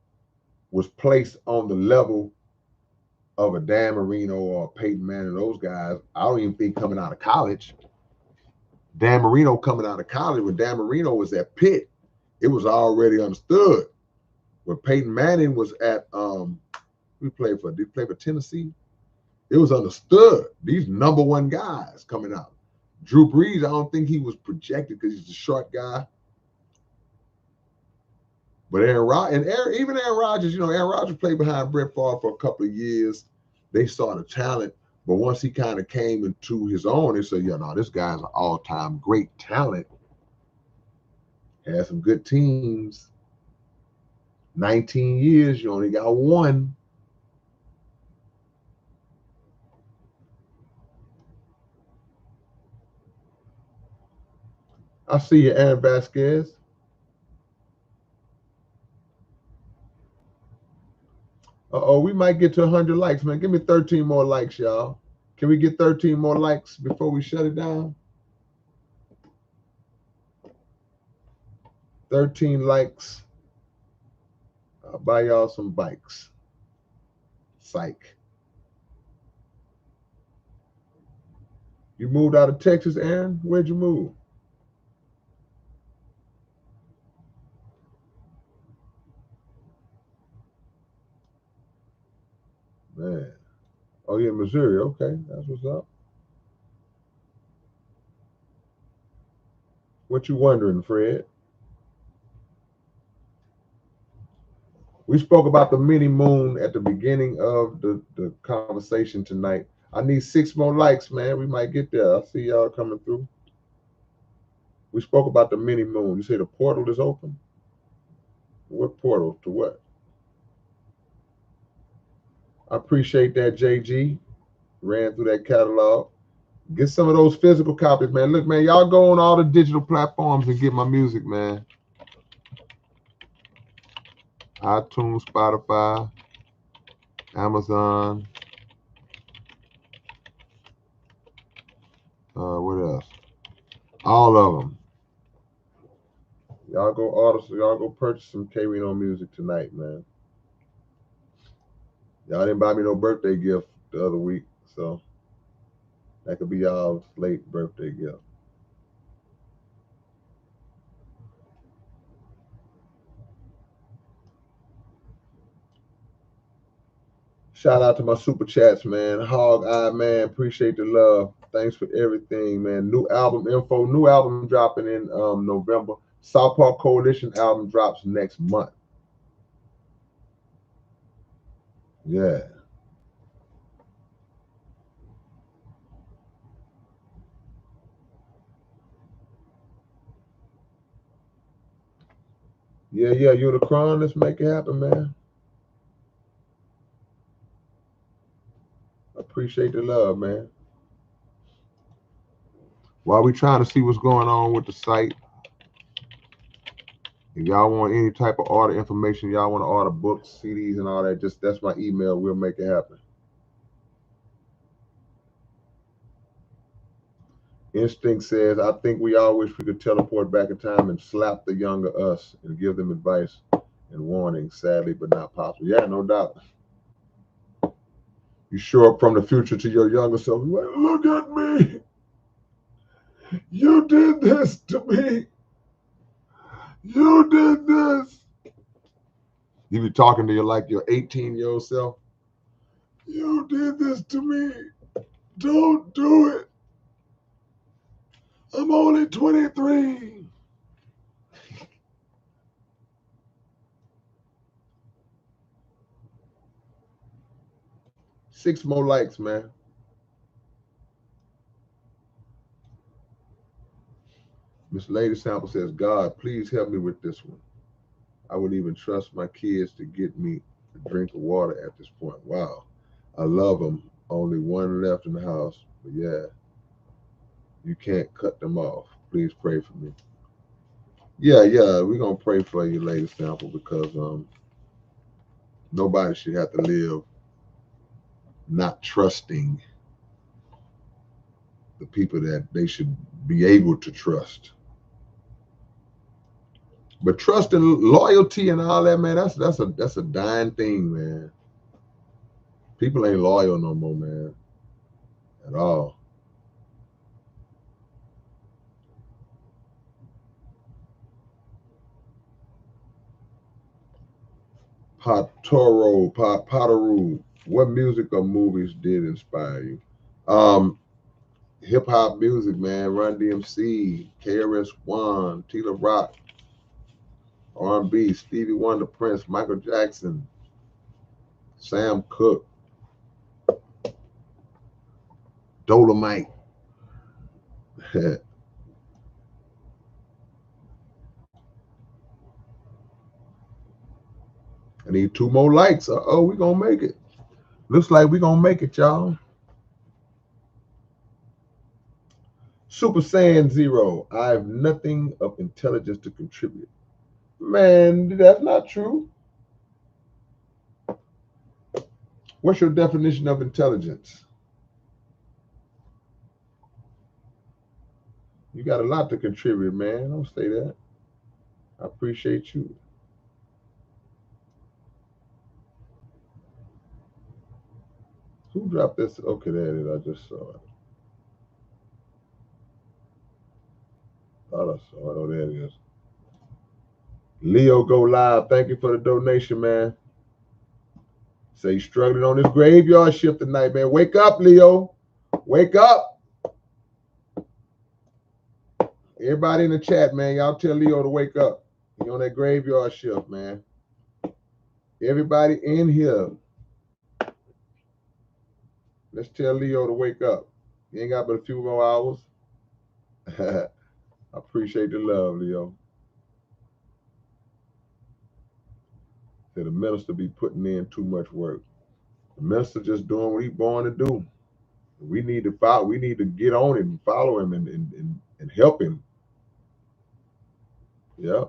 was placed on the level of a Dan Marino or a Peyton Manning, those guys. I don't even think coming out of college. Dan Marino coming out of college, when Dan Marino was at Pitt, it was already understood. When Peyton Manning was at did he play for Tennessee? It was understood. These number one guys coming out. Drew Brees, I don't think he was projected because he's a short guy. But even Aaron Rodgers, Aaron Rodgers played behind Brett Favre for a couple of years. They saw the talent, but once he kind of came into his own, they said, this guy's an all-time great talent. Had some good teams. 19 years, you only got one. I see you, Aaron Vasquez. We might get to 100 likes, man. Give me 13 more likes, y'all. Can we get 13 more likes before we shut it down? 13 likes. I'll buy y'all some bikes. Psych. You moved out of Texas, Aaron? Where'd you move? Man. Oh, yeah, Missouri. Okay, that's what's up. What you wondering, Fred? We spoke about the mini moon at the beginning of the conversation tonight. I need 6 more likes, man. We might get there. I see y'all coming through. We spoke about the mini moon. You say the portal is open? What portal? To what? I appreciate that, JG. Ran through that catalog. Get some of those physical copies, man. Look, man, y'all go on all the digital platforms and get my music, man. iTunes, Spotify, Amazon. What else? All of them. Y'all go purchase some K-Rino music tonight, man. Y'all didn't buy me no birthday gift the other week, so that could be y'all's late birthday gift. Shout out to my super chats, man. Hog Eye, man. Appreciate the love. Thanks for everything, man. New album info. New album dropping in November. South Park Coalition album drops next month. Yeah. Yeah, Unicron. Let's make it happen, man. Appreciate the love, man. While we trying to see what's going on with the site, if y'all want any type of order information, y'all want to order books, CDs, and all that, just that's my email. We'll make it happen. Instinct says, I think we all wish we could teleport back in time and slap the younger us and give them advice and warning, sadly, but not possible. Yeah, no doubt. You show up from the future to your younger self. Look at me. You did this to me. You did this. You be talking to you like your 18-year-old self. You did this to me. Don't do it. I'm only 23. Six more likes, man. Miss Lady Sample says, God, please help me with this one. I would even trust my kids to get me a drink of water at this point. Wow. I love them. Only one left in the house. But yeah. You can't cut them off. Please pray for me. Yeah, we're gonna pray for you, Lady Sample, because nobody should have to live not trusting the people that they should be able to trust. But trust and loyalty and all that, man, that's a dying thing, man. People ain't loyal no more, man, at all. Potaru, what music or movies did inspire you? Um, Hip hop music, man. Run DMC, KRS-One, Tila Rock, R&B, Stevie Wonder, Prince, Michael Jackson, Sam Cooke, Dolomite. I need 2 more likes. Oh, we gonna make it. Looks like we gonna make it, y'all. Super Saiyan Zero. I have nothing of intelligence to contribute. Man, that's not true. What's your definition of intelligence? You got a lot to contribute, man. Don't say that. I appreciate you. Who dropped this? Okay, there it is. I just saw it. Thought I saw it. Oh, there it is. Leo go live. Thank you for the donation, man. Say you struggling on this graveyard shift tonight, man. Wake up, Leo. Wake up. Everybody in the chat, man. Y'all tell Leo to wake up. He on that graveyard shift, man. Everybody in here. Let's tell Leo to wake up. He ain't got but a few more hours. I appreciate the love, Leo. Said the minister be putting in too much work. The minister just doing what he born to do. We need to follow. We need to get on it and follow him and help him. Yeah,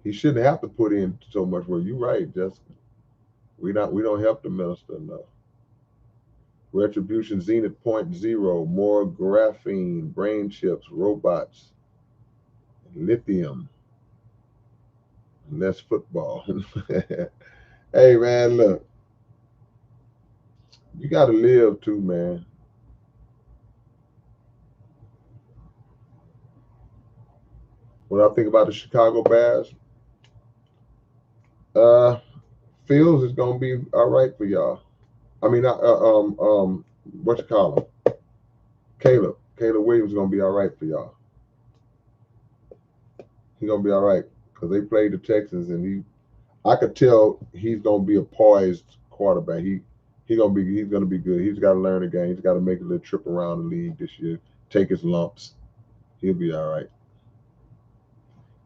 he shouldn't have to put in so much work. You're right, Jessica. We don't help the minister enough. Retribution Zenith Point Zero, more graphene, brain chips, robots, lithium, less football. Hey man, look, you got to live too, man. When I think about the Chicago Bears, uh, Fields is gonna be all right for y'all. I mean, what you call him? Caleb Williams is gonna be all right for y'all. He's gonna be all right because they played the Texans, and I could tell he's gonna be a poised quarterback. He's gonna be good. He's got to learn the game. He's got to make a little trip around the league this year, take his lumps. He'll be all right.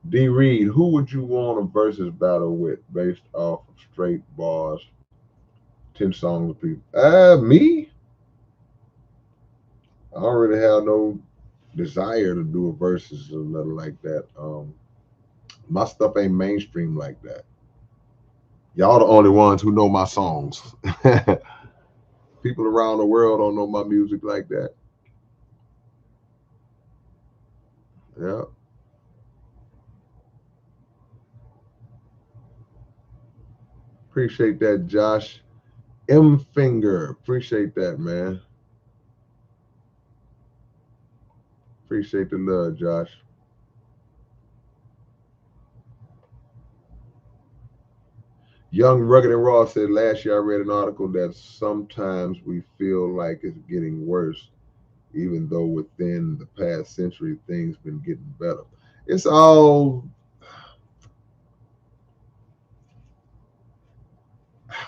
D. Reed, who would you want a versus battle with based off of straight bars, 10 songs of people? Me? I don't really have no desire to do a versus or nothing like that. My stuff ain't mainstream like that. Y'all the only ones who know my songs. People around the world don't know my music like that. Yeah. Appreciate that, Josh. M Finger. Appreciate that, man. Appreciate the love, Josh. Young, Rugged, and Raw said last year I read an article that sometimes we feel like it's getting worse, even though within the past century things been getting better. It's all,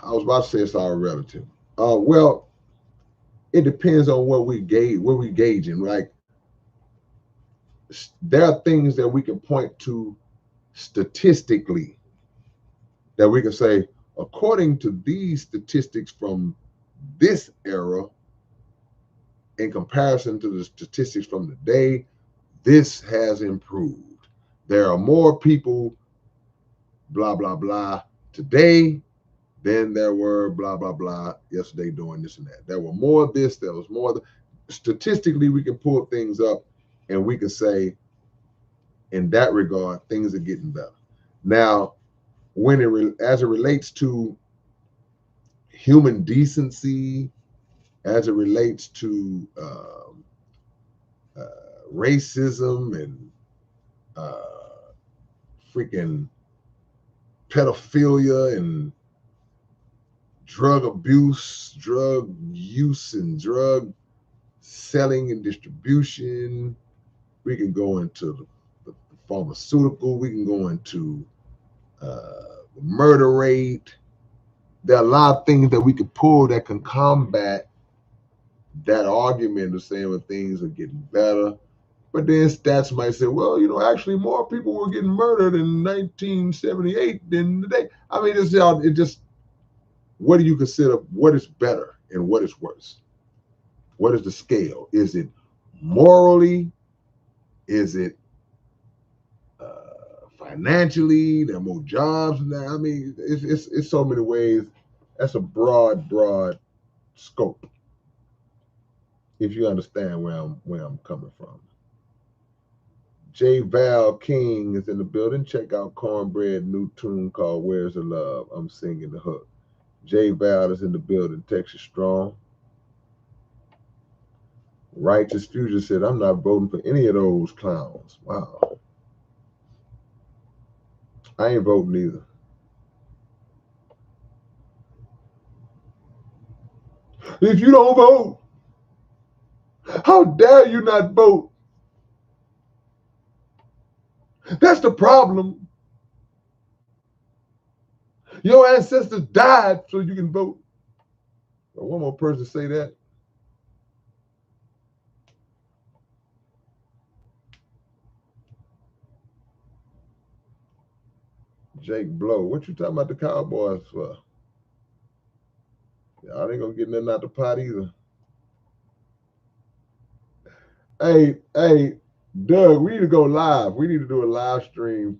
I was about to say it's all relative. Well, it depends on what we gauging. Like there are things that we can point to statistically that we can say, according to these statistics from this era, in comparison to the statistics from the day, this has improved. There are more people, blah, blah, blah, today than there were, blah, blah, blah, yesterday doing this and that. There were more of this, there was more. Statistically, we can pull things up and we can say, in that regard, things are getting better. Now, as it relates to human decency, as it relates to racism and freaking pedophilia and drug abuse, drug use, and drug selling and distribution. We can go into the pharmaceutical. We can go into the murder rate. There are a lot of things that we could pull that can combat that argument of saying when things are getting better. But then stats might say, well, actually more people were getting murdered in 1978 than today. I mean, it just, what do you consider, what is better and what is worse? What is the scale? Is it morally? Is it financially? There are more jobs now. I mean, it's so many ways. That's a broad scope. If you understand where I'm coming from. J. Val King is in the building. Check out Cornbread new tune called "Where's the Love." I'm singing the hook. J. Val is in the building. Texas strong. Righteous Future said, "I'm not voting for any of those clowns." Wow. I ain't voting either. If you don't vote, how dare you not vote? That's the problem. Your ancestors died so you can vote. One more person say that. Jake Blow, what you talking about the Cowboys for? Y'all ain't gonna get nothing out the pot either. Hey, Doug, we need to go live. We need to do a live stream.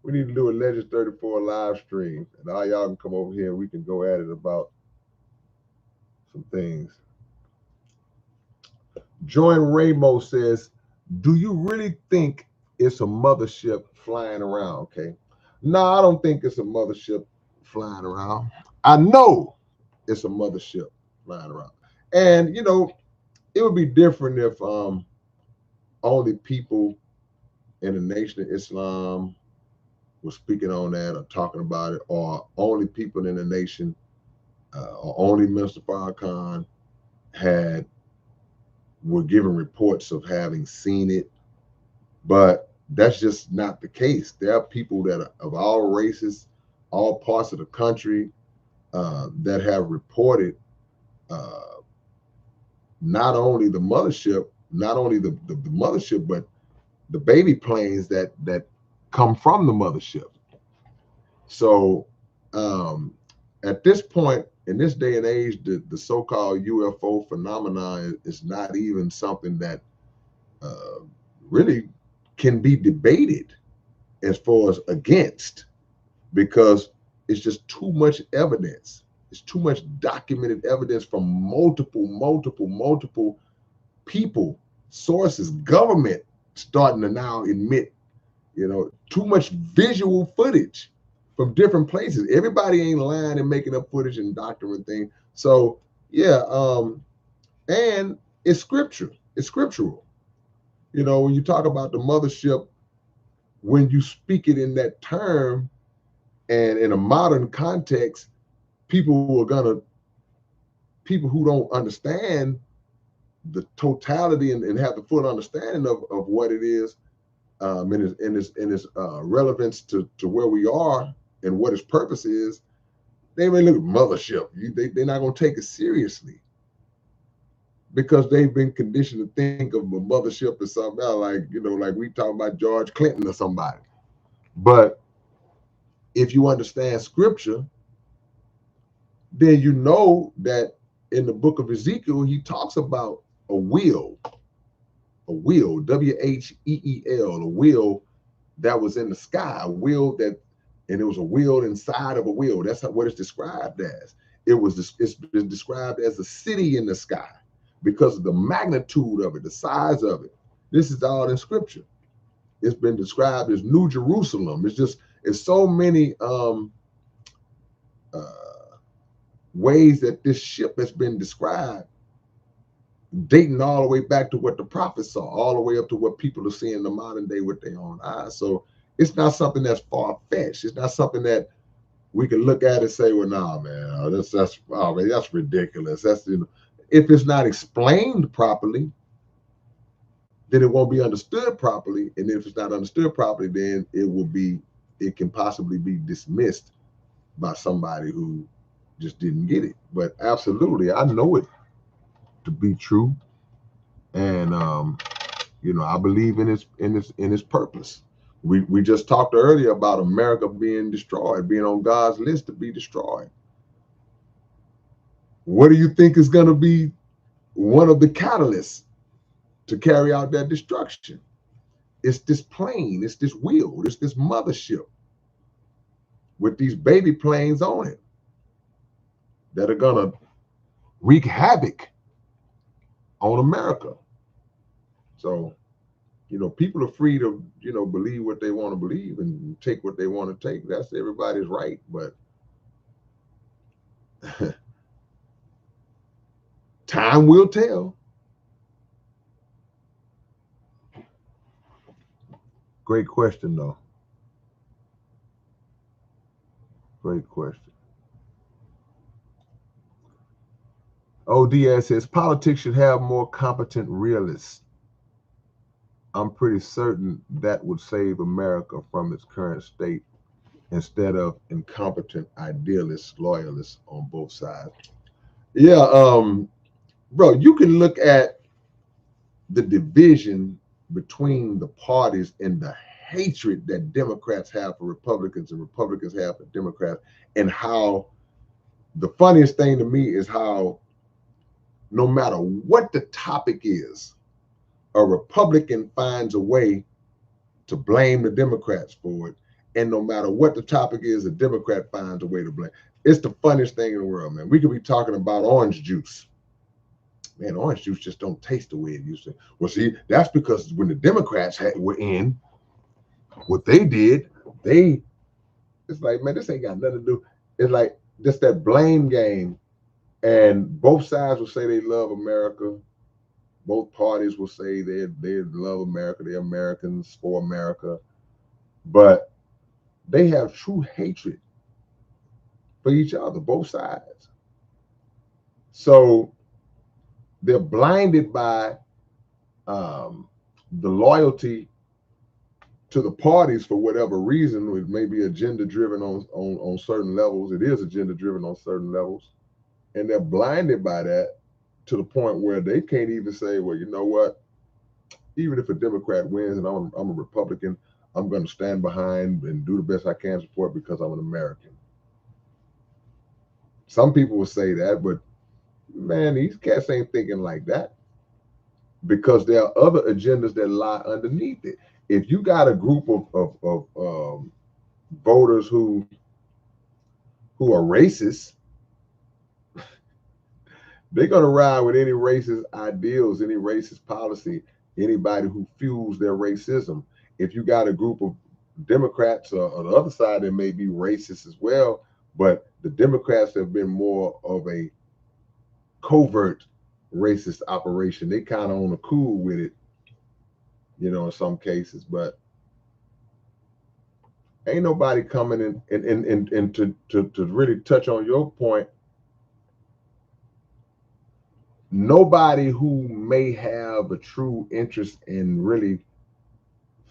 We need to do a Legends 34 live stream. And all y'all can come over here and we can go at it about some things. Join Ramo says, do you really think it's a mothership flying around? Okay. No, I don't think it's a mothership flying around. I know it's a mothership flying around. And, it would be different if only people in the Nation of Islam were speaking on that or talking about it, or only people in the nation, or only Minister Farrakhan were given reports of having seen it. But that's just not the case. There are people that are of all races, all parts of the country, that have reported not only the mothership, but the baby planes that come from the mothership. So at this point, in this day and age, the so-called UFO phenomenon is not even something that really can be debated as far as against, because it's just too much evidence. It's too much documented evidence from multiple people, sources, government starting to now admit, too much visual footage from different places. Everybody ain't lying and making up footage and doctoring things. So yeah, and it's scripture. It's scriptural. When you talk about the mothership, when you speak it in that term and in a modern context, people who don't understand the totality and have the full understanding of what it is, in its relevance to where we are and what its purpose is, they may look at mothership. They're not going to take it seriously because they've been conditioned to think of a mothership as something else, like we talk about George Clinton or somebody. But if you understand scripture, then you know that in the book of Ezekiel, he talks about a wheel, WHEEL, a wheel that was in the sky, a wheel that, and it was a wheel inside of a wheel. That's what it's described as. It's been described as a city in the sky because of the magnitude of it, the size of it. This is all in scripture. It's been described as New Jerusalem. It's so many uh, ways that this ship has been described, dating all the way back to what the prophets saw, all the way up to what people are seeing in the modern day with their own eyes. So it's not something that's far fetched. It's not something that we can look at and say, "Well, nah, man, that's ridiculous." If it's not explained properly, then it won't be understood properly, and if it's not understood properly, then it can possibly be dismissed by somebody who just didn't get it. But absolutely, I know it to be true, and I believe in its purpose. We just talked earlier about America being destroyed, being on God's list to be destroyed. What do you think is going to be one of the catalysts to carry out that destruction? It's this plane, it's this wheel, it's this mothership with these baby planes on it that are going to wreak havoc on America. So, people are free to, believe what they want to believe and take what they want to take. That's everybody's right. But time will tell. Great question, though. Great question. ODS says politics should have more competent realists. I'm pretty certain that would save America from its current state instead of incompetent idealists, loyalists on both sides. Yeah, bro, you can look at the division between the parties and the hatred that Democrats have for Republicans and Republicans have for Democrats, and how the funniest thing to me is how no matter what the topic is, a Republican finds a way to blame the Democrats for it. And no matter what the topic is, a Democrat finds a way to blame. It's the funniest thing in the world, man. We could be talking about orange juice. Man, orange juice just don't taste the way it used to. Well, see, that's because when the Democrats were in, what they did, it's like, man, this ain't got nothing to do. It's like just that blame game. And both sides will say they love America. Both parties will say they love America. They're Americans for America. But they have true hatred for each other, both sides. So they're blinded by the loyalty to the parties for whatever reason. It may be agenda driven on certain levels. It is agenda driven on certain levels. And they're blinded by that to the point where they can't even say, well, you know what? Even if a Democrat wins and I'm a Republican, I'm going to stand behind and do the best I can support because I'm an American. Some people will say that, but man, these cats ain't thinking like that because there are other agendas that lie underneath it. If you got a group of voters who are racist, they're going to ride with any racist ideals, any racist policy, anybody who fuels their racism. If you got a group of Democrats on the other side that may be racist as well, but the Democrats have been more of a covert racist operation. They kind of on the cool with it, in some cases, but ain't nobody coming and to really touch on your point. Nobody who may have a true interest in really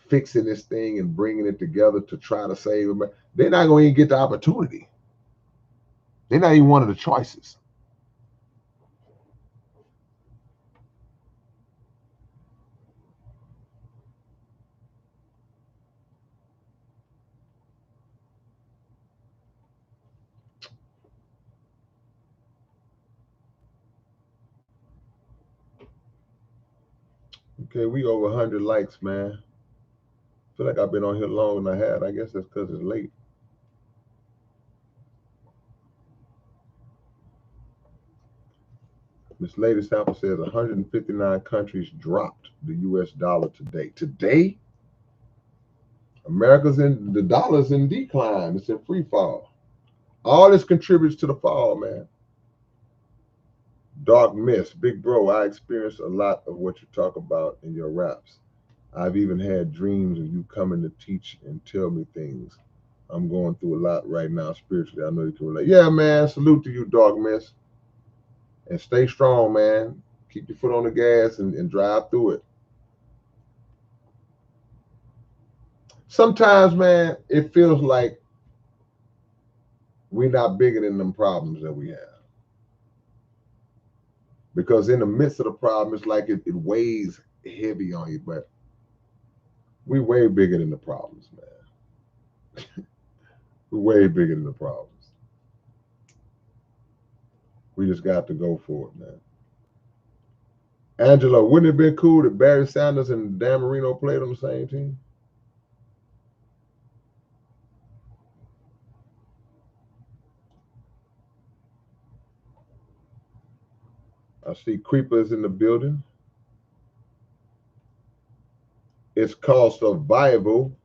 fixing this thing and bringing it together to try to save them, they're not going to even get the opportunity. They're not even one of the choices. Okay, we over 100 likes, man. Feel like I've been on here longer than I had. I guess that's because it's late. This latest sample says 159 countries dropped the U.S. dollar today. Today, the dollar's in decline. It's in free fall. All this contributes to the fall, man. Dark Mist, big bro. I experience a lot of what you talk about in your raps. I've even had dreams of you coming to teach and tell me things. I'm going through a lot right now spiritually. I know you can relate. Yeah, man. Salute to you, Dark Mist. And stay strong, man. Keep your foot on the gas and drive through it. Sometimes, man, it feels like we're not bigger than them problems that we have. Because in the midst of the problem, it's like it weighs heavy on you, but we way bigger than the problems, man. We're way bigger than the problems. We just got to go for it, man. Angela, wouldn't it have been cool if Barry Sanders and Dan Marino played on the same team? I see creepers in the building. It's called survival.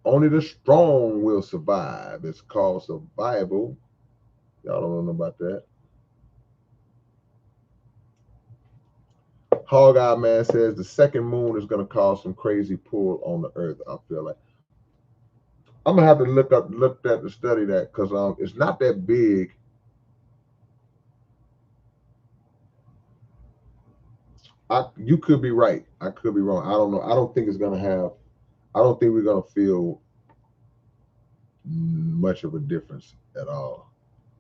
Only the strong will survive. It's called survival. Y'all don't know about that. Hog Eye Man says the second moon is going to cause some crazy pull on the earth. I feel like I'm gonna have to look at to study that because it's not that big. You could be right. I could be wrong. I don't know. I don't think it's gonna have. I don't think we're gonna feel much of a difference at all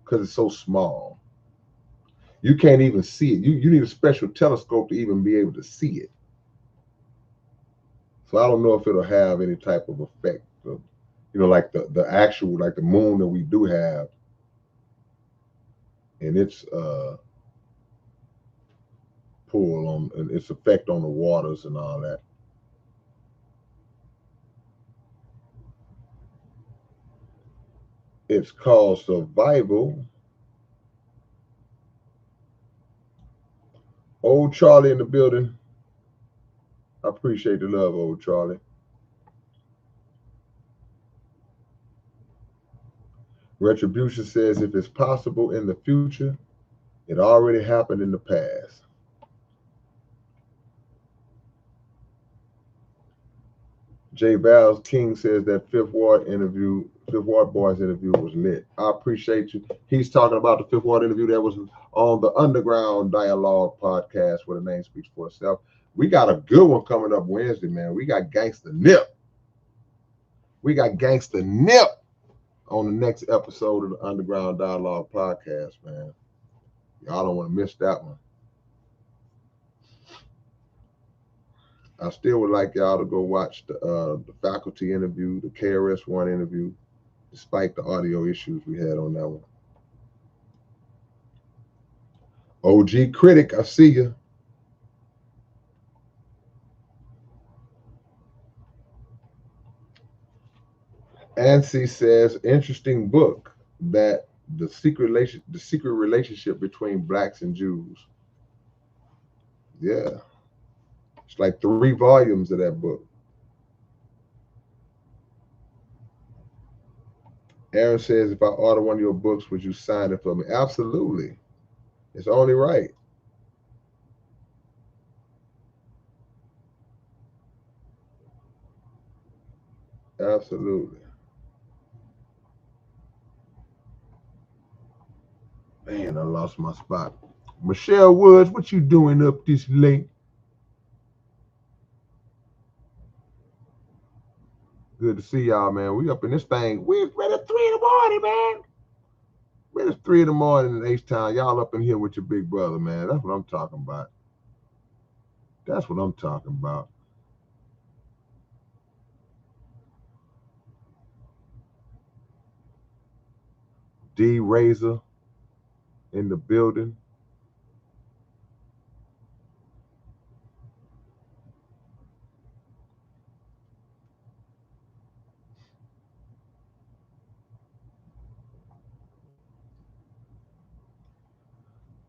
because it's so small. You can't even see it. You need a special telescope to even be able to see it. So I don't know if it'll have any type of effect. Of, like the actual like the moon that we do have, and its pull on and its effect on the waters and all that. It's called survival. Old Charlie in the building. I appreciate the love, old Charlie. Retribution says if it's possible in the future, it already happened in the past. J. Val's King says that Fifth Ward Boys interview was lit. I appreciate you. He's talking about the Fifth Ward interview that was on the Underground Dialogue podcast where the name speaks for itself. We got a good one coming up Wednesday, man. We got Gangsta Nip. On the next episode of the Underground Dialogue podcast, man. Y'all don't want to miss that one. I still would like y'all to go watch the faculty interview, the KRS-One interview, despite the audio issues we had on that one. OG Critic, I see you. Ansi says, interesting book that the secret relationship between blacks and Jews. Yeah. It's like 3 volumes of that book. Aaron says, if I order one of your books, would you sign it for me? Absolutely. It's only right. Absolutely. Man, I lost my spot. Michelle Woods, what you doing up this late? Good to see y'all, man. We up in this thing. We're ready at 3 in the morning, man. Ready at 3 in the morning in H-Town. Y'all up in here with your big brother, man. That's what I'm talking about. That's what I'm talking about. D Razor in the building.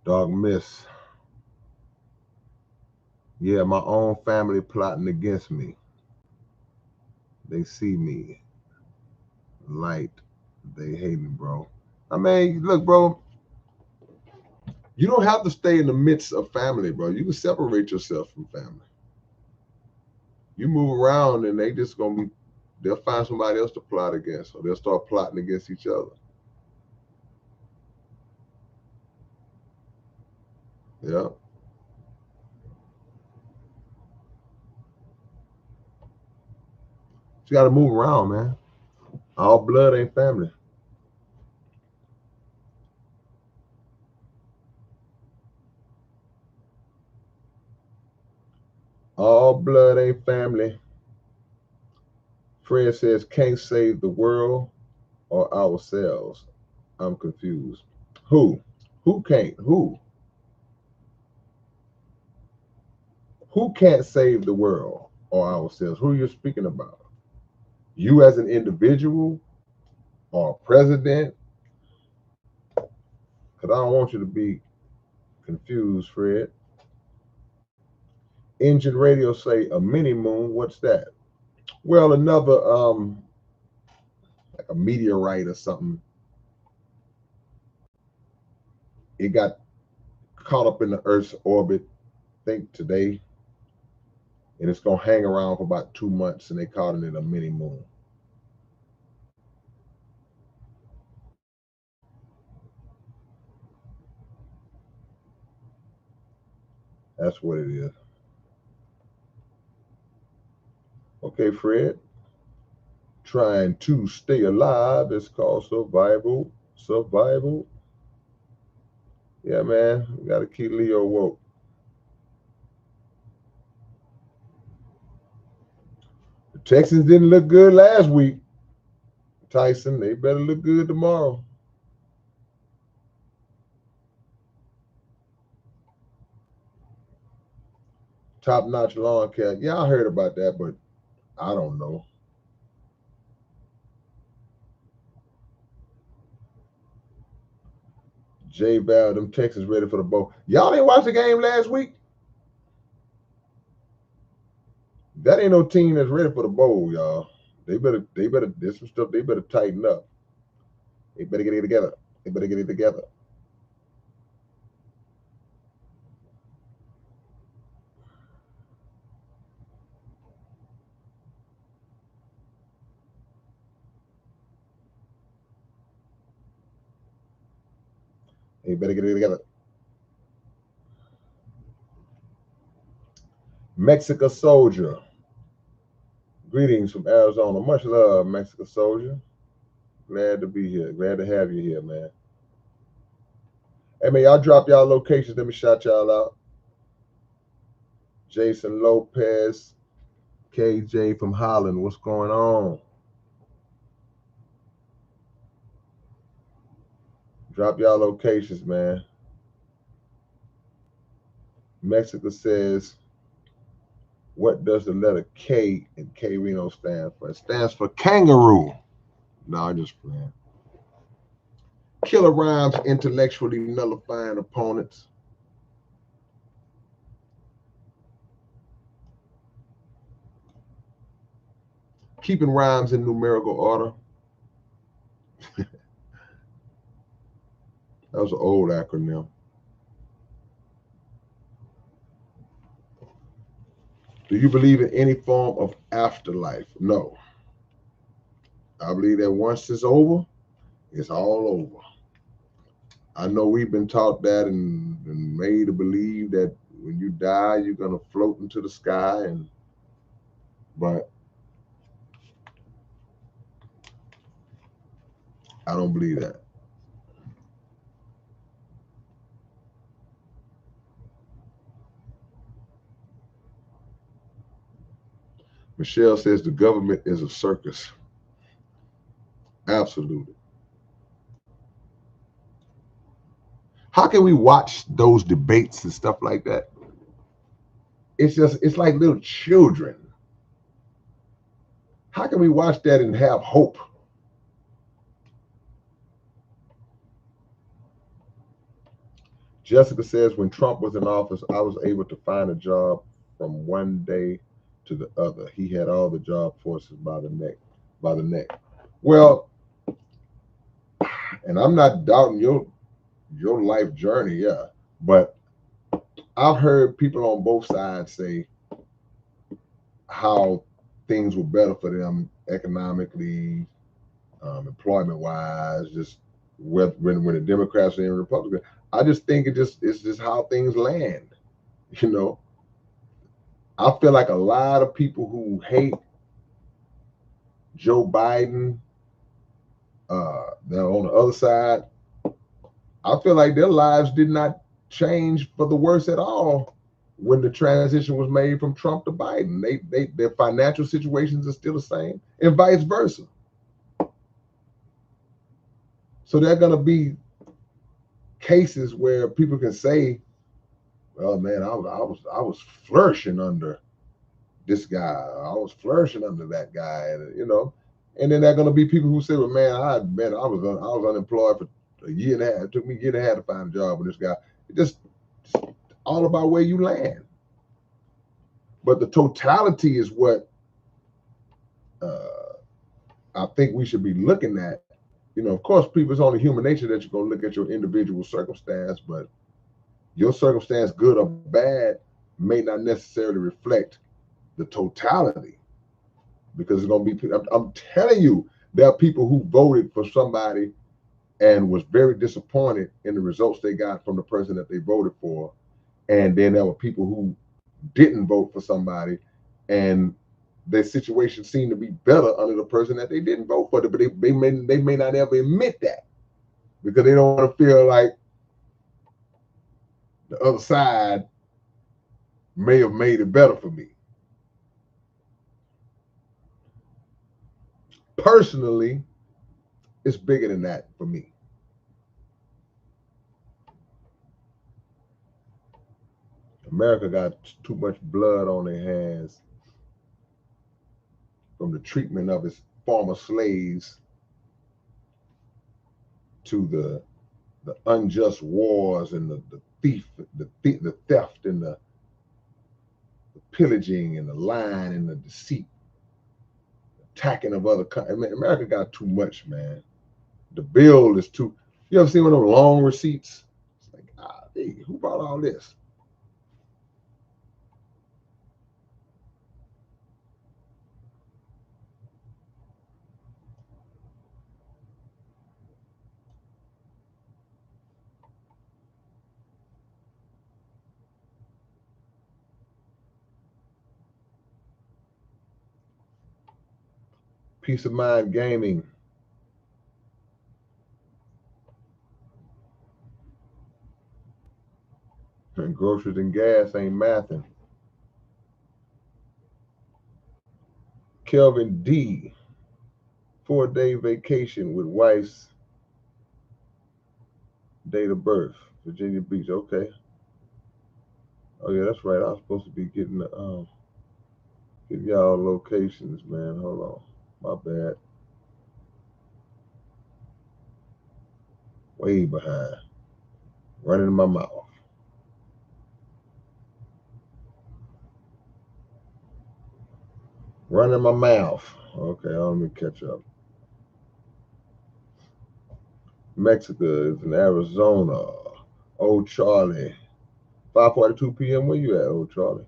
Dog Miss. Yeah, my own family plotting against me. They see me light. They hate me, bro. I mean, look, bro, you don't have to stay in the midst of family, bro. You can separate yourself from family. You move around and they just gonna be, they'll find somebody else to plot against, or they'll start plotting against each other. Yeah. You gotta move around, man. All blood ain't family. All blood ain't family. Fred says, can't save the world or ourselves. I'm confused. Who? Who can't? Who? Who can't save the world or ourselves? Who you're speaking about? You as an individual or a president? Because I don't want you to be confused, Fred. Engine radio say a mini moon. What's that? Well, another like a meteorite or something. It got caught up in the Earth's orbit, I think today, and it's gonna hang around for about 2 months, and they calling it a mini moon. That's what it is. Okay, Fred. Trying to stay alive is called survival. Survival. Yeah, man. We gotta keep Leo woke. The Texans didn't look good last week. Tyson, they better look good tomorrow. Top notch lawn care. Yeah, I heard about that, but I don't know. J Val, them Texans ready for the bowl. Y'all didn't watch the game last week? That ain't no team that's ready for the bowl, y'all. They better, there's some stuff they better tighten up. They better get it together. They better get it together. They better get it together. Mexico Soldier. Greetings from Arizona. Much love, Mexico Soldier. Glad to be here. Glad to have you here, man. Hey, man, y'all drop y'all locations. Let me shout y'all out. Jason Lopez, KJ from Holland. What's going on? Drop y'all locations, man. Mexico says, what does the letter K in K-Rino stand for? It stands for kangaroo. No, I'm just playing. Killer rhymes intellectually nullifying opponents. Keeping rhymes in numerical order. That was an old acronym. Do you believe in any form of afterlife? No. I believe that once it's over, it's all over. I know we've been taught that and made to believe that when you die, you're gonna float into the sky, but I don't believe that. Michelle says the government is a circus. Absolutely. How can we watch those debates and stuff like that? It's like little children. How can we watch that and have hope? Jessica says, when Trump was in office, I was able to find a job from one day to the other. He had all the job forces by the neck, by the neck. Well, and I'm not doubting your life journey, yeah, but I've heard people on both sides say how things were better for them economically, employment wise, just when the Democrats and the Republicans. I just think it's just how things land. You know, I feel like a lot of people who hate Joe Biden, they're on the other side. I feel like their lives did not change for the worse at all when the transition was made from Trump to Biden. Their financial situations are still the same, and vice versa. So there are going to be cases where people can say, "Well, man, I was flourishing under this guy. I was flourishing under that guy," and And then there are going to be people who say, "Well, I was unemployed for a year and a half. It took me a year and a half to find a job with this guy." It just all about where you land. But the totality is what uh, I think we should be looking at. Of course, people, it's only human nature that you're going to look at your individual circumstance, but your circumstance, good or bad, may not necessarily reflect the totality because it's going to be, I'm telling you, there are people who voted for somebody and was very disappointed in the results they got from the person that they voted for. And then there were people who didn't vote for somebody and their situation seemed to be better under the person that they didn't vote for, but they may not ever admit that because they don't want to feel like the other side may have made it better for me. Personally, it's bigger than that for me. America got too much blood on their hands from the treatment of its former slaves to the unjust wars and the theft and the pillaging and the lying and the deceit, attacking of other countries. I mean, America got too much, man. The bill is too. You ever seen one of those long receipts? It's like, hey, who bought all this? Peace of mind gaming and groceries and gas ain't mathing. Kelvin D, 4-day vacation with wife's date of birth, Virginia Beach. Okay. Oh yeah, that's right. I was supposed to be getting give y'all locations, man. Hold on. My bad. Way behind. Running in my mouth. Running my mouth. Okay, let me catch up. Mexico is in Arizona. Old Charlie. 5:42 p.m. Where you at, Old Charlie?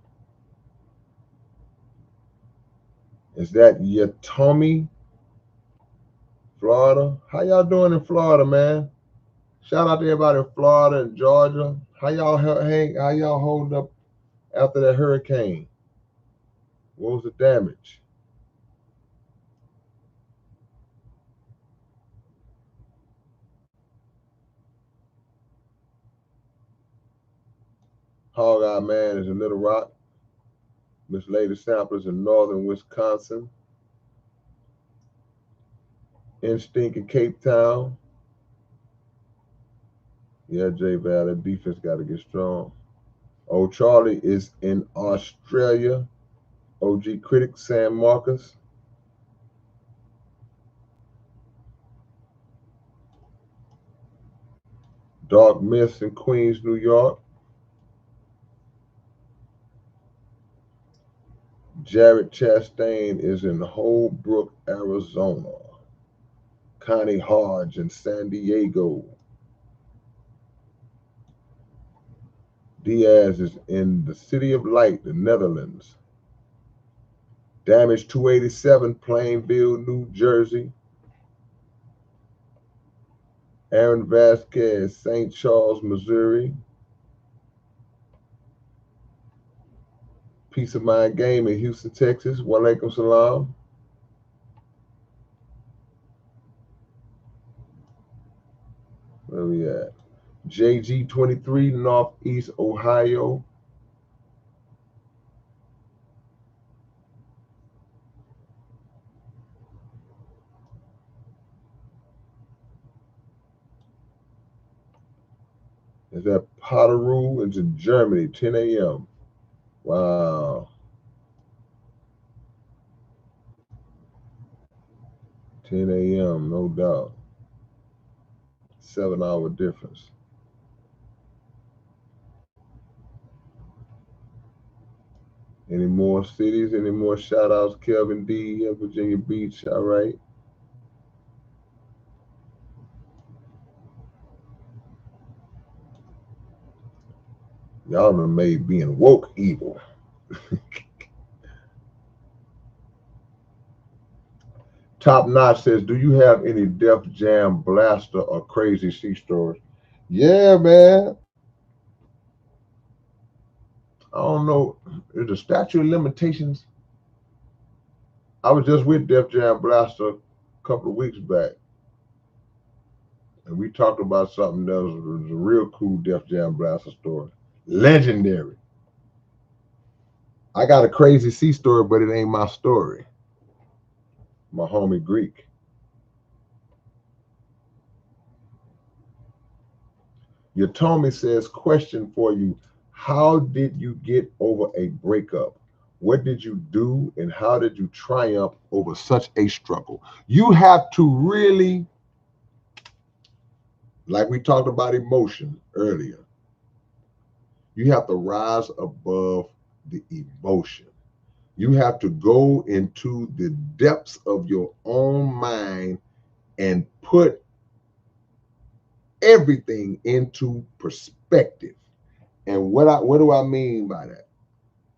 Is that Yatomi, Florida? How y'all doing in Florida, man? Shout out to everybody in Florida and Georgia. How y'all holding up after that hurricane? What was the damage? Hog Eye Man is in Little Rock. Miss Lady Samplers in northern Wisconsin. Instinct in Cape Town. Yeah, J Valley defense got to get strong. Old Charlie is in Australia. OG Critic Sam Marcus. Dark Myths in Queens, New York. Jared Chastain is in Holbrook, Arizona. Connie Hodge in San Diego. Diaz is in the City of Light, the Netherlands. Damage 287, Plainville, New Jersey. Aaron Vasquez, St. Charles, Missouri. Peace of Mind Game in Houston, Texas. Walaikum salam. Where we at? JG23, Northeast Ohio. Is that Potteroo? It's in Germany, 10 a.m. Wow. 10 a.m., no doubt. 7-hour difference. Any more cities? Any more shout outs? Kelvin D in Virginia Beach. All right. Y'all done made being woke evil. Top Notch says, do you have any Def Jam blaster or crazy C stories? Yeah, man. I don't know. Is the statute of limitations? I was just with Def Jam Blaster a couple of weeks back. And we talked about something that was a real cool Def Jam Blaster story. Legendary. I got a crazy C story, but it ain't my story. My homie Greek. Yotomi says, question for you. How did you get over a breakup? What did you do and how did you triumph over such a struggle? You have to really, like we talked about emotion earlier, you have to rise above the emotion. You have to go into the depths of your own mind and put everything into perspective. And what do I mean by that?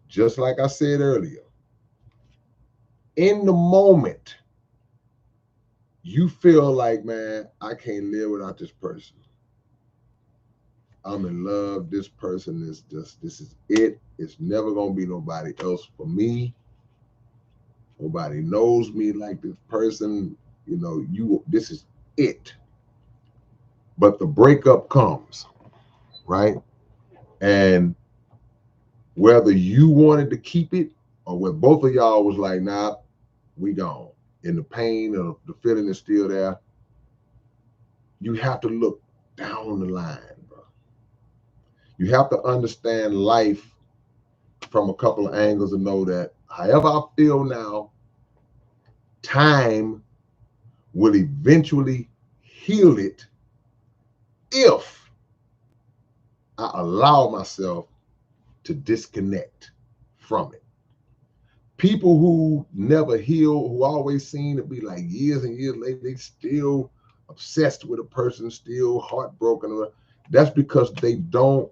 Just like I said earlier, in the moment, you feel like, man, I can't live without this person. I'm in love. This person is just, this is it. It's never going to be nobody else for me. Nobody knows me like this person. You know, this is it. But the breakup comes, right? And whether you wanted to keep it or whether both of y'all was like, nah, we gone. And the pain of the feeling is still there. You have to look down the line, bro. You have to understand life from a couple of angles and know that however I feel now, time will eventually heal it if I allow myself to disconnect from it. People who never heal, who always seem to be like years and years later, they still obsessed with a person, still heartbroken. That's because they don't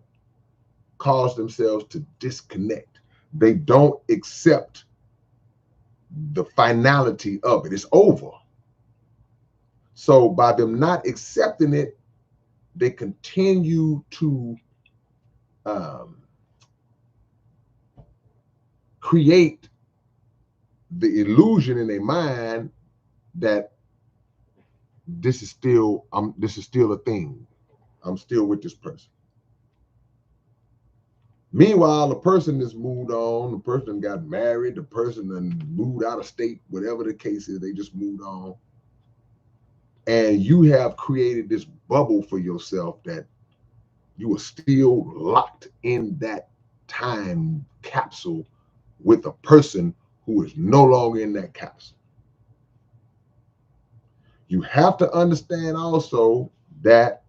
cause themselves to disconnect. They don't accept the finality of it. It's over. So by them not accepting it, they continue to create the illusion in their mind that this is still a thing. I'm still with this person. Meanwhile, the person has moved on, the person got married, the person then moved out of state, whatever the case is, they just moved on. And you have created this bubble for yourself that you are still locked in that time capsule with a person who is no longer in that capsule. You have to understand also that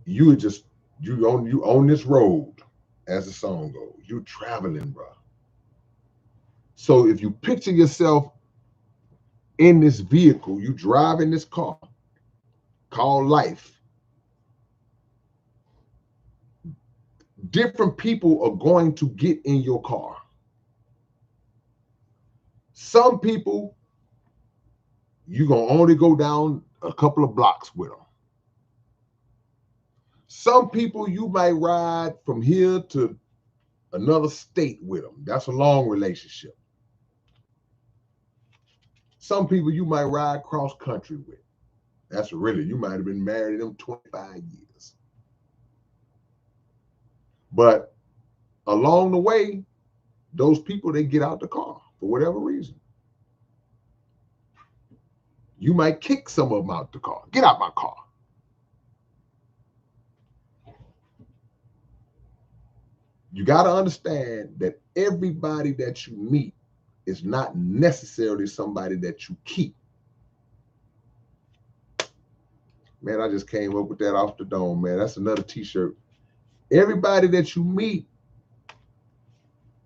you just you on this road, as the song goes. You traveling, bro. So if you picture yourself in this vehicle, you driving this car called life. Different people are going to get in your car. Some people, you're going to only go down a couple of blocks with them. Some people, you might ride from here to another state with them. That's a long relationship. Some people you might ride cross country with. That's really, you might have been married to them 25 years. But along the way, those people, they get out the car for whatever reason. You might kick some of them out the car. Get out my car. You got to understand that everybody that you meet is not necessarily somebody that you keep. Man, I just came up with that off the dome, man. That's another t-shirt. Everybody that you meet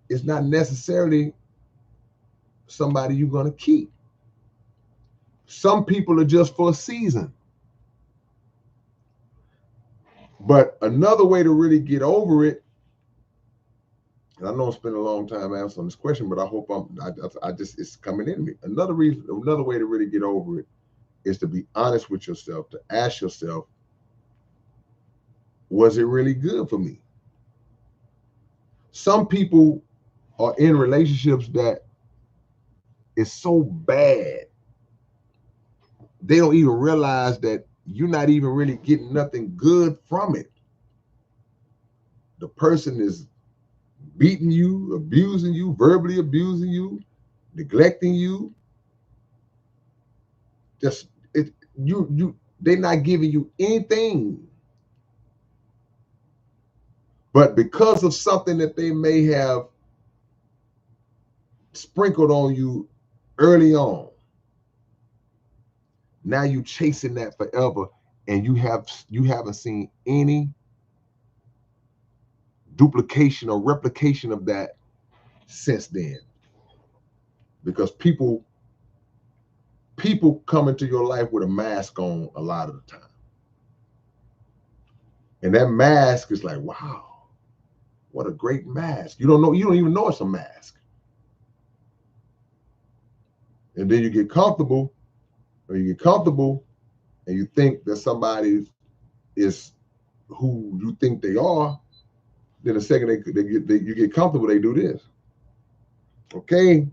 is not necessarily somebody you're going to keep. Some people are just for a season. But another way to really get over it, and I know I'm spending a long time answering this question, but I hope it's coming in me. Another way to really get over it is to be honest with yourself, to ask yourself, was it really good for me? Some people are in relationships that is so bad, they don't even realize that you're not even really getting nothing good from it. The person is beating you, abusing you, verbally abusing you, neglecting you. Just they're not giving you anything. But because of something that they may have sprinkled on you early on, now you chasing that forever, and you haven't seen any duplication or replication of that since then. Because people come into your life with a mask on a lot of the time. And that mask is like, wow, what a great mask. You don't even know it's a mask. And then you get comfortable, and you think that somebody is who you think they are. Then the second you get comfortable, they do this. Okay,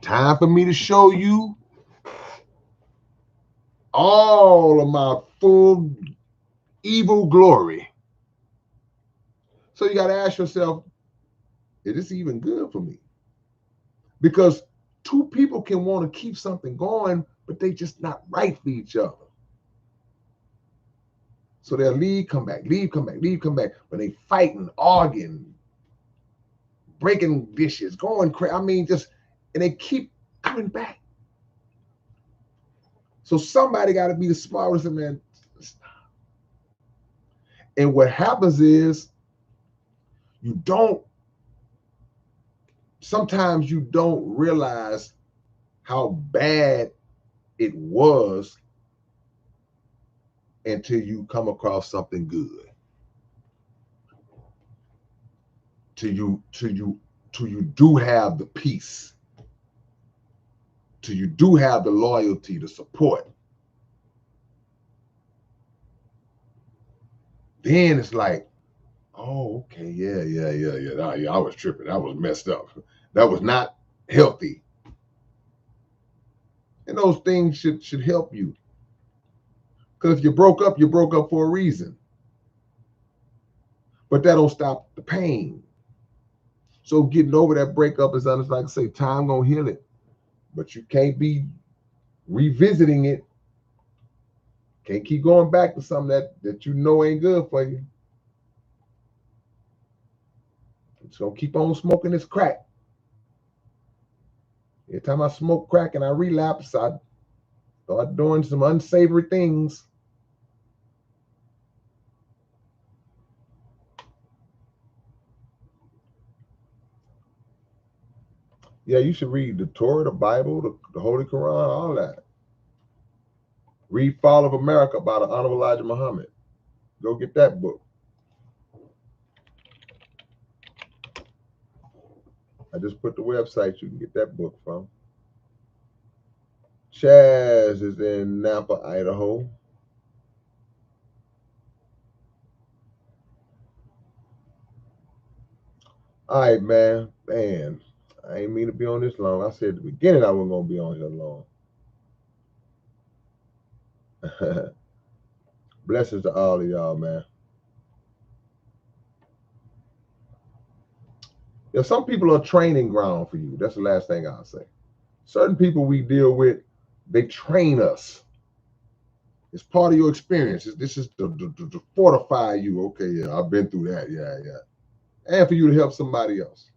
time for me to show you all of my full evil glory. So you got to ask yourself, is this even good for me? Because two people can want to keep something going, but they just not right for each other. So they'll leave, come back, leave, come back, leave, come back. But they fighting, arguing, breaking dishes, going crazy. I mean, and they keep coming back. So somebody got to be the smartest, and man. And what happens is sometimes you don't realize how bad it was until you come across something good. Till you do have the peace. Till you do have the loyalty, the support. Then it's like, oh, okay, yeah. I was tripping. I was messed up. That was not healthy. And those things should help you. Because if you broke up for a reason. But that don't stop the pain. So getting over that breakup is honest, like I say, time gonna heal it. But you can't be revisiting it. Can't keep going back to something that you know ain't good for you. So keep on smoking this crack. Every time I smoke crack and I relapse, I start doing some unsavory things. Yeah, you should read the Torah, the Bible, the Holy Quran, all that. Read Fall of America by the Honorable Elijah Muhammad. Go get that book. I just put the website you can get that book from. Chaz is in Nampa, Idaho. All right, man. Man, I ain't mean to be on this long. I said at the beginning I wasn't gonna be on here long. Blessings to all of y'all, man. Yeah, some people are training ground for you. That's the last thing I'll say. Certain people we deal with, they train us. It's part of your experience. This is to fortify you. Okay, yeah, I've been through that. Yeah, yeah. And for you to help somebody else.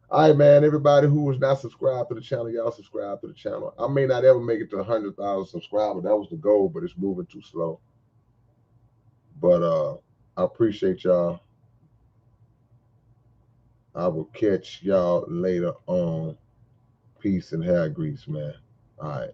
All right, man. Everybody who was not subscribed to the channel, y'all subscribe to the channel. I may not ever make it to 100,000 subscribers. That was the goal, but it's moving too slow. But I appreciate y'all. I will catch y'all later on. Peace and hair grease, man. All right.